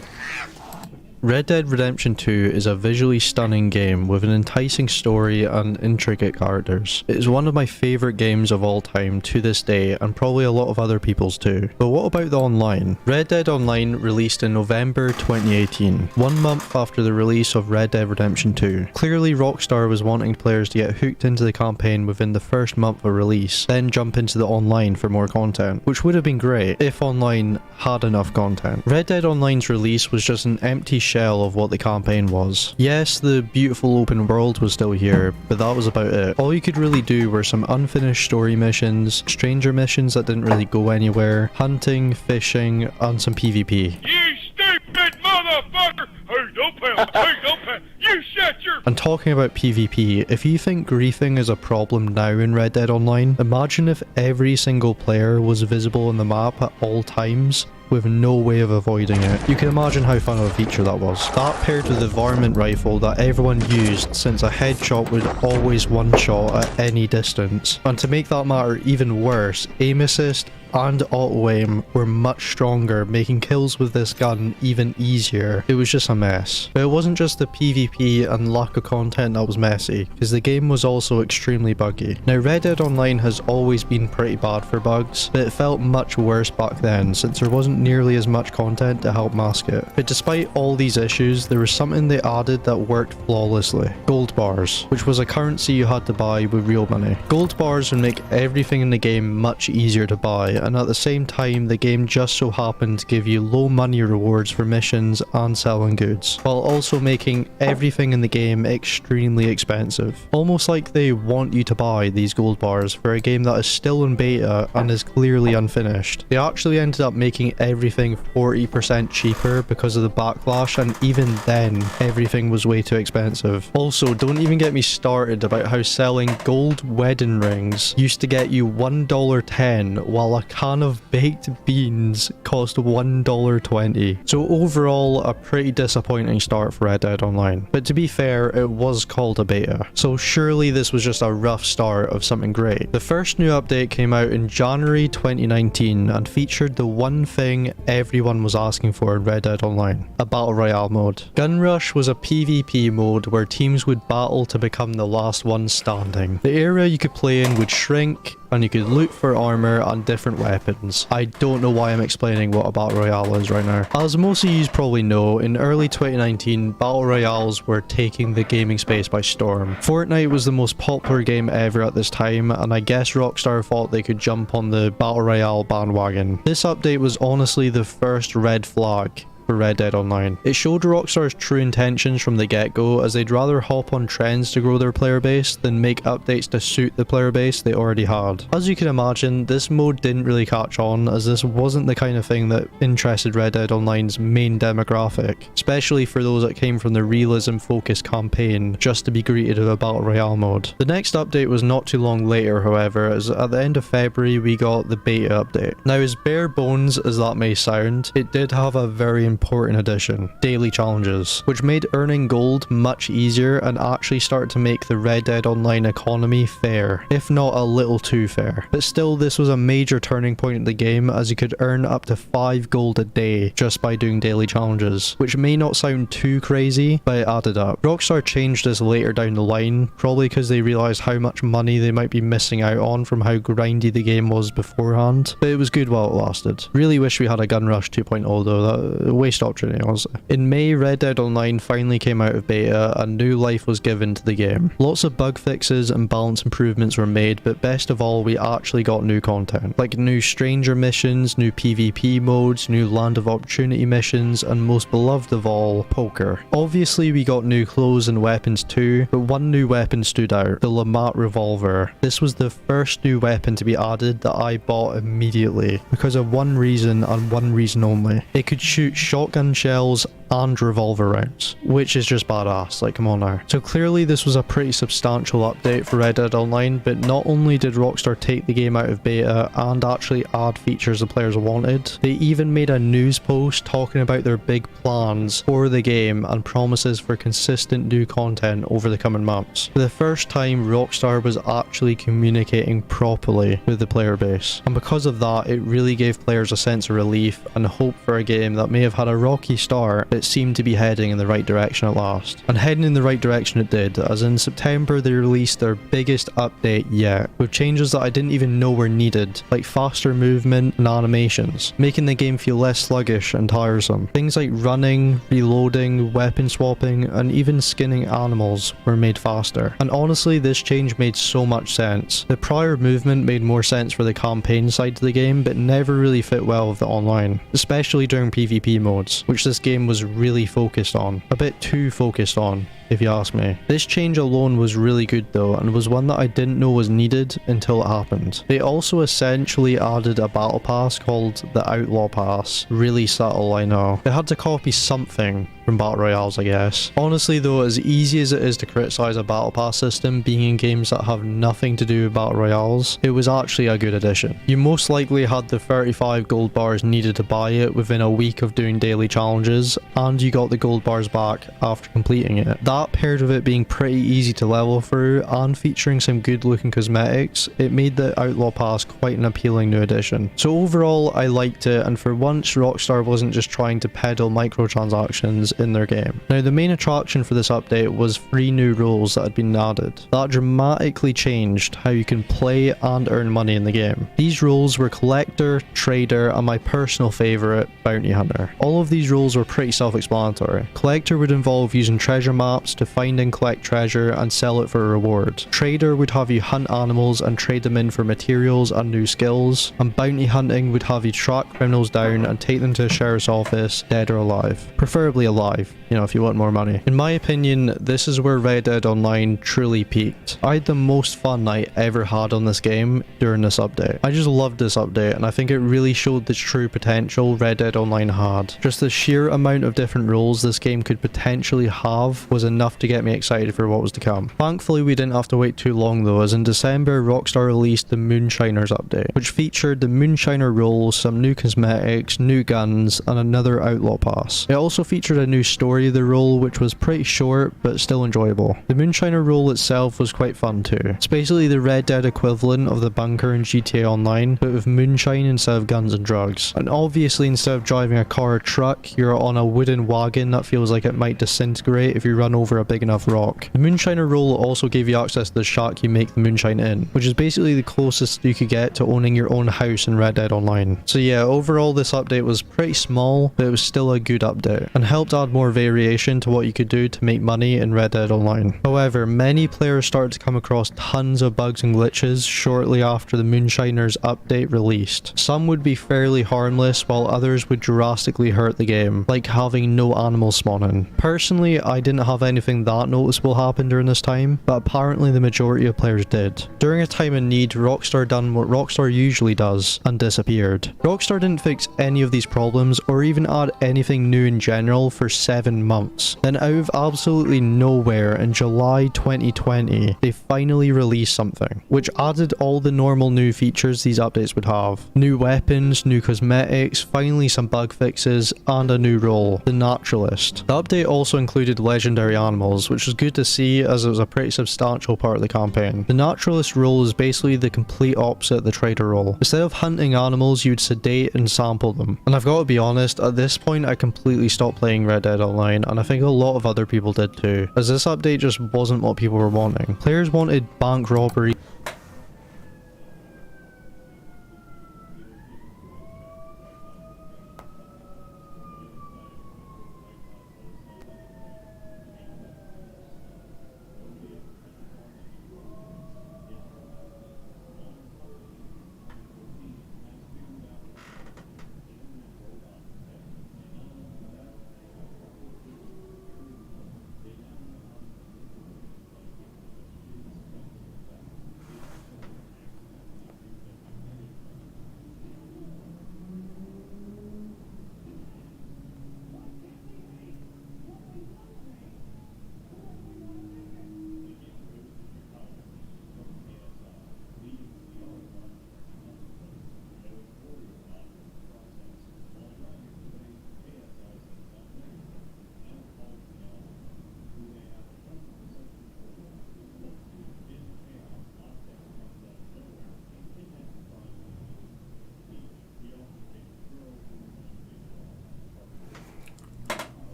Red Dead Redemption 2 is a visually stunning game with an enticing story and intricate characters. It is one of my favourite games of all time to this day, and probably a lot of other people's too. But what about the online? Red Dead Online released in November 2018, 1 month after the release of Red Dead Redemption 2. Clearly Rockstar was wanting players to get hooked into the campaign within the first month of release, then jump into the online for more content, which would have been great if online had enough content. Red Dead Online's release was just an empty shell of what the campaign was. Yes, the beautiful open world was still here, but that was about it. All you could really do were some unfinished story missions, stranger missions that didn't really go anywhere, hunting, fishing, and some PvP. You stupid motherfucker! Hey, don't pound! Hey, don't pound! You shut your... And talking about PvP, if you think griefing is a problem now in Red Dead Online, imagine if every single player was visible on the map at all times, with no way of avoiding it. You can imagine how fun of a feature that was. That paired with the varmint rifle that everyone used, since a headshot would always one-shot at any distance. And to make that matter even worse, aim assist and auto-aim were much stronger, making kills with this gun even easier. It was just a mess. But it wasn't just the PvP and lack of content that was messy, because the game was also extremely buggy. Now Red Dead Online has always been pretty bad for bugs, but it felt much worse back then since there wasn't nearly as much content to help mask it. But despite all these issues, there was something they added that worked flawlessly. Gold bars, which was a currency you had to buy with real money. Gold bars would make everything in the game much easier to buy, and at the same time the game just so happened to give you low money rewards for missions and selling goods, while also making everything in the game extremely expensive. Almost like they want you to buy these gold bars for a game that is still in beta and is clearly unfinished. They actually ended up making everything 40% cheaper because of the backlash, and even then everything was way too expensive. Also, don't even get me started about how selling gold wedding rings used to get you $1.10 while a can of baked beans cost $1.20. So overall, a pretty disappointing start for Red Dead Online. But to be fair, it was called a beta, so surely this was just a rough start of something great. The first new update came out in January 2019 and featured the one thing everyone was asking for in Red Dead Online: a battle royale mode. Gun Rush was a PvP mode where teams would battle to become the last one standing. The area you could play in would shrink, and you could loot for armor and different weapons. I don't know why I'm explaining what a battle royale is right now. As most of you probably know, in early 2019, battle royales were taking the gaming space by storm. Fortnite was the most popular game ever at this time, and I guess Rockstar thought they could jump on the battle royale bandwagon. This update was honestly the first red flag. for Red Dead Online. It showed Rockstar's true intentions from the get-go, as they'd rather hop on trends to grow their player base than make updates to suit the player base they already had. As you can imagine, this mode didn't really catch on, as this wasn't the kind of thing that interested Red Dead Online's main demographic, especially for those that came from the realism-focused campaign just to be greeted with a Battle Royale mode. The next update was not too long later, however, as at the end of February we got the beta update. Now, as bare bones as that may sound, it did have a very important addition: daily challenges, which made earning gold much easier and actually started to make the Red Dead Online economy fair, if not a little too fair. But still, this was a major turning point in the game, as you could earn up to 5 gold a day just by doing daily challenges, which may not sound too crazy, but it added up. Rockstar changed this later down the line, probably because they realised how much money they might be missing out on from how grindy the game was beforehand, but it was good while it lasted. Really wish we had a Gun Rush 2.0 though, that waste opportunity, honestly. In May, Red Dead Online finally came out of beta and new life was given to the game. Lots of bug fixes and balance improvements were made, but best of all, we actually got new content, like new stranger missions, new PvP modes, new Land of Opportunity missions, and most beloved of all, poker. Obviously we got new clothes and weapons too, but one new weapon stood out: the Lamat revolver. This was the first new weapon to be added that I bought immediately, because of one reason and one reason only: it could shoot shotgun shells and revolver rounds, which is just badass, like come on now. So clearly this was a pretty substantial update for Red Dead Online, but not only did Rockstar take the game out of beta and actually add features the players wanted, they even made a news post talking about their big plans for the game and promises for consistent new content over the coming months. For the first time, Rockstar was actually communicating properly with the player base, and because of that, it really gave players a sense of relief and hope for a game that may have had a rocky start, but seemed to be heading in the right direction at last. And heading in the right direction it did, as in September they released their biggest update yet, with changes that I didn't even know were needed, like faster movement and animations, making the game feel less sluggish and tiresome. Things like running, reloading, weapon swapping, and even skinning animals were made faster. And honestly, this change made so much sense. The prior movement made more sense for the campaign side of the game, but never really fit well with the online, especially during PvP modes, which this game was really focused on. A bit too focused on, if you ask me. This change alone was really good though, and was one that I didn't know was needed until it happened. They also essentially added a battle pass called the Outlaw Pass. Really subtle, I know. They had to copy something from battle royales, I guess. Honestly though, as easy as it is to criticize a battle pass system being in games that have nothing to do with battle royales, it was actually a good addition. You most likely had the 35 gold bars needed to buy it within a week of doing daily challenges, and you got the gold bars back after completing it. That, paired with it being pretty easy to level through and featuring some good looking cosmetics, it made the Outlaw Pass quite an appealing new addition. So overall, I liked it, and for once Rockstar wasn't just trying to peddle microtransactions in their game. Now, the main attraction for this update was 3 new roles that had been added that dramatically changed how you can play and earn money in the game. These roles were Collector, Trader, and my personal favourite, Bounty Hunter. All of these roles were pretty self-explanatory. Collector would involve using treasure maps to find and collect treasure and sell it for a reward. Trader would have you hunt animals and trade them in for materials and new skills, and bounty hunting would have you track criminals down and take them to a sheriff's office, dead or alive. Preferably alive, you know, if you want more money. In my opinion, this is where Red Dead Online truly peaked. I had the most fun I ever had on this game during this update. I just loved this update, and I think it really showed the true potential Red Dead Online had. Just the sheer amount of different roles this game could potentially have was enough to get me excited for what was to come. Thankfully, we didn't have to wait too long though, as in December, Rockstar released the Moonshiners update, which featured the Moonshiner role, some new cosmetics, new guns, and another Outlaw Pass. It also featured a new story of the role, which was pretty short, but still enjoyable. The Moonshiner role itself was quite fun too. It's basically the Red Dead equivalent of the bunker in GTA Online, but with moonshine instead of guns and drugs. And obviously, instead of driving a car or truck, you're on a wooden wagon that feels like it might disintegrate if you run over over a big enough rock. The Moonshiner role also gave you access to the shack you make the moonshine in, which is basically the closest you could get to owning your own house in Red Dead Online. So yeah, overall this update was pretty small, but it was still a good update, and helped add more variation to what you could do to make money in Red Dead Online. However, many players started to come across tons of bugs and glitches shortly after the Moonshiners update released. Some would be fairly harmless, while others would drastically hurt the game, like having no animals spawning. Personally, I didn't have anything that noticeable happen during this time, but apparently the majority of players did. During a time in need, Rockstar done what Rockstar usually does, and disappeared. Rockstar didn't fix any of these problems, or even add anything new in general for 7 months. Then out of absolutely nowhere, in July 2020, they finally released something, which added all the normal new features these updates would have. New weapons, new cosmetics, finally some bug fixes, and a new role, the Naturalist. The update also included legendary animals, which was good to see as it was a pretty substantial part of the campaign. The Naturalist role is basically the complete opposite of the trader role. Instead of hunting animals, you'd sedate and sample them. And I've got to be honest, at this point I completely stopped playing Red Dead Online, and I think a lot of other people did too, as this update just wasn't what people were wanting. Players wanted bank robbery,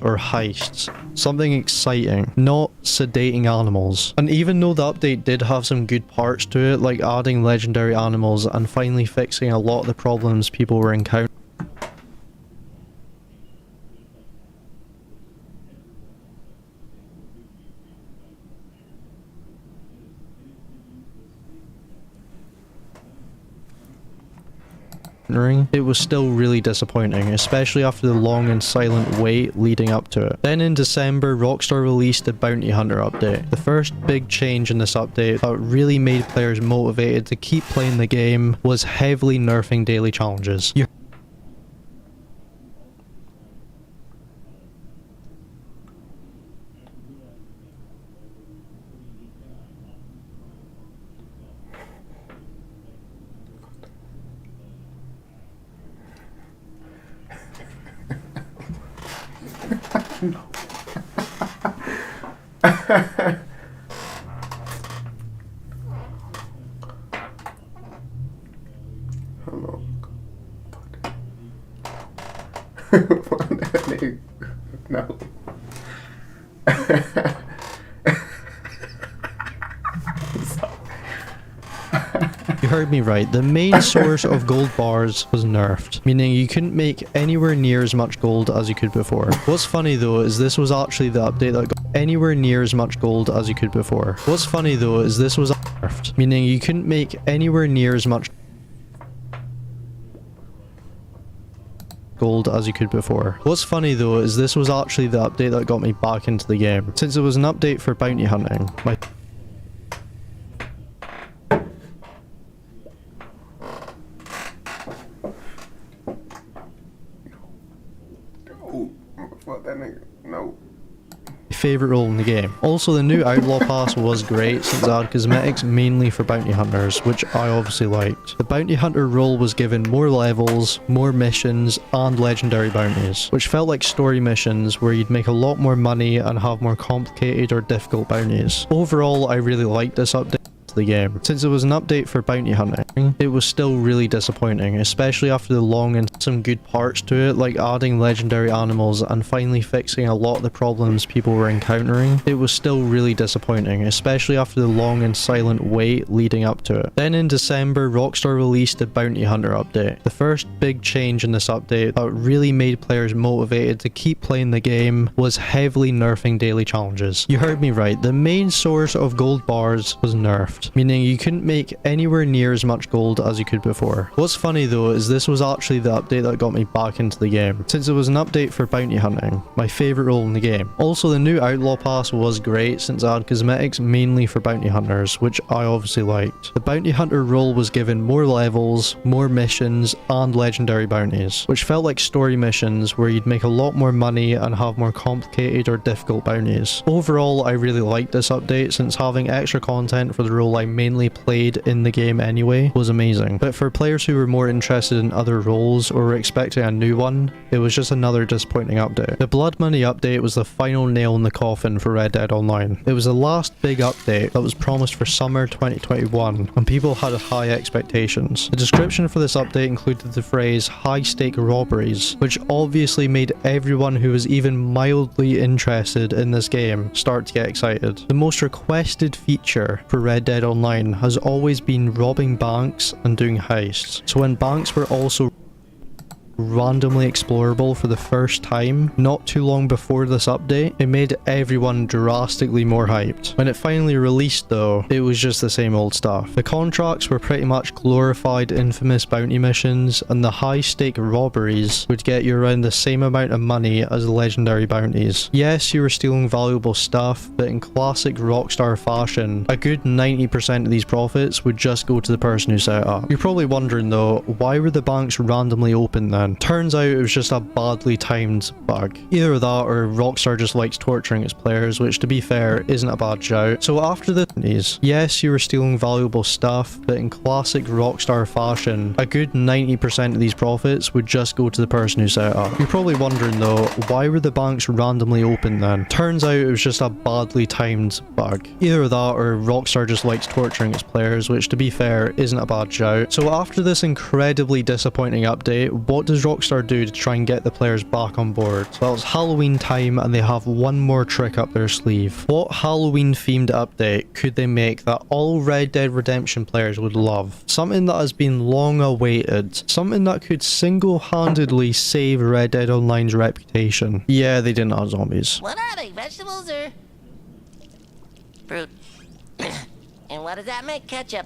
or heists. Something exciting, not sedating animals. And even though the update did have some good parts to it, like adding legendary animals and finally fixing a lot of the problems people were encountering, it was still really disappointing, especially after the long and silent wait leading up to it. Then in December, Rockstar released the Bounty Hunter update. The first big change in this update that really made players motivated to keep playing the game was heavily nerfing daily challenges. No. You heard me right, the main source of gold bars was nerfed, meaning you couldn't make anywhere near as much gold as you could before. What's funny though is this was actually the update that got anywhere near as much gold as you could before. What's funny though is this was nerfed, meaning you couldn't make anywhere near as much gold as you could before. What's funny though is this was actually the update that got me back into the game, since it was an update for bounty hunting. Fuck that nigga. No. Favorite role in the game. Also, the new Outlaw Pass was great since it had cosmetics mainly for bounty hunters, which I obviously liked. The bounty hunter role was given more levels, more missions, and legendary bounties, which felt like story missions where you'd make a lot more money and have more complicated or difficult bounties. Overall, I really liked this update. into the game. Since it was an update for bounty hunting, it was still really disappointing, especially after the long and some good parts to it, like adding legendary animals and finally fixing a lot of the problems people were encountering. It was still really disappointing, especially after the long and silent wait leading up to it. Then in December, Rockstar released the Bounty Hunter update. The first big change in this update that really made players motivated to keep playing the game was heavily nerfing daily challenges. You heard me right, the main source of gold bars was nerfed, meaning you couldn't make anywhere near as much gold as you could before. What's funny though is this was actually the update that got me back into the game, since it was an update for bounty hunting, my favourite role in the game. Also, the new Outlaw Pass was great since it had cosmetics mainly for bounty hunters, which I obviously liked. The bounty hunter role was given more levels, more missions, and legendary bounties, which felt like story missions where you'd make a lot more money and have more complicated or difficult bounties. Overall, I really liked this update since having extra content for the role I mainly played in the game anyway was amazing. But for players who were more interested in other roles or were expecting a new one, it was just another disappointing update. The Blood Money update was the final nail in the coffin for Red Dead Online. It was the last big update that was promised for summer 2021, and people had high expectations. The description for this update included the phrase high-stake robberies, which obviously made everyone who was even mildly interested in this game start to get excited. The most requested feature for Red Dead Online has always been robbing banks and doing heists. So when banks were also randomly explorable for the first time not too long before this update, it made everyone drastically more hyped. When it finally released though, it was just the same old stuff. The contracts were pretty much glorified infamous bounty missions, and the high stake robberies would get you around the same amount of money as the legendary bounties. Yes, you were stealing valuable stuff, but in classic Rockstar fashion, a good 90% of these profits would just go to the person who set it up. You're probably wondering though, why were the banks randomly open then? Turns out it was just a badly timed bug. Either that or Rockstar just likes torturing its players, which to be fair isn't a bad shout. So after the yes, you were stealing valuable stuff, but in classic Rockstar fashion, a good 90% of these profits would just go to the person who set it up. You're probably wondering though, why were the banks randomly open then? Turns out it was just a badly timed bug. Either that or Rockstar just likes torturing its players, which to be fair isn't a bad shout. So after this incredibly disappointing update, what does Rockstar do to try and get the players back on board? Well, it's Halloween time and they have one more trick up their sleeve. What Halloween themed update could they make that all Red Dead Redemption players would love? Something that has been long awaited. Something that could single-handedly save Red Dead Online's reputation. Yeah, they didn't have zombies. What are they, vegetables or fruit? And what does that make? Ketchup.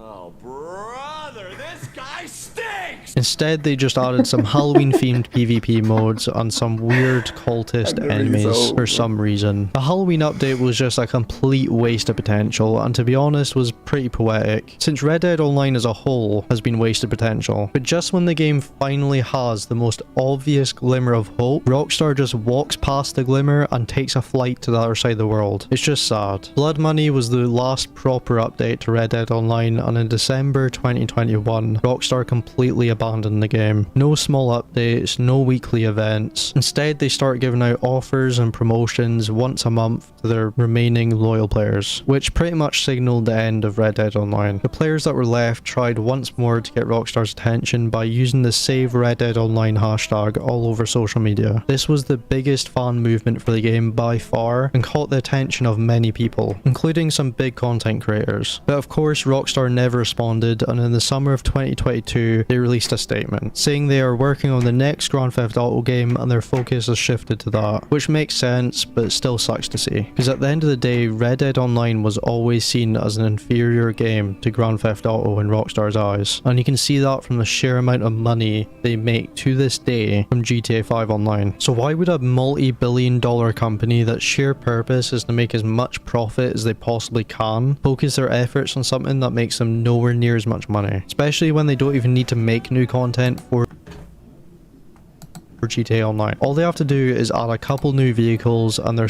Oh, brother, this guy stinks! Instead, they just added some Halloween-themed PvP modes and some weird cultist enemies for some reason. The Halloween update was just a complete waste of potential, and to be honest, was pretty poetic, since Red Dead Online as a whole has been wasted potential. But just when the game finally has the most obvious glimmer of hope, Rockstar just walks past the glimmer and takes a flight to the other side of the world. It's just sad. Blood Money was the last proper update to Red Dead Online, and in December 2021, Rockstar completely abandoned the game. No small updates, no weekly events. Instead, they start giving out offers and promotions once a month to their remaining loyal players, which pretty much signaled the end of Red Dead Online. The players that were left tried once more to get Rockstar's attention by using the Save Red Dead Online hashtag all over social media. This was the biggest fan movement for the game by far and caught the attention of many people, including some big content creators. But of course, Rockstar never responded, and in the summer of 2022 they released a statement saying they are working on the next Grand Theft Auto game and their focus has shifted to that, which makes sense but still sucks to see, because at the end of the day Red Dead Online was always seen as an inferior game to Grand Theft Auto in Rockstar's eyes, and you can see that from the sheer amount of money they make to this day from GTA 5 Online. So why would a multi-billion-dollar company that's sheer purpose is to make as much profit as they possibly can focus their efforts on something that makes them nowhere near as much money, especially when they don't even need to make new content for GTA Online? All they have to do is add a couple new vehicles and they're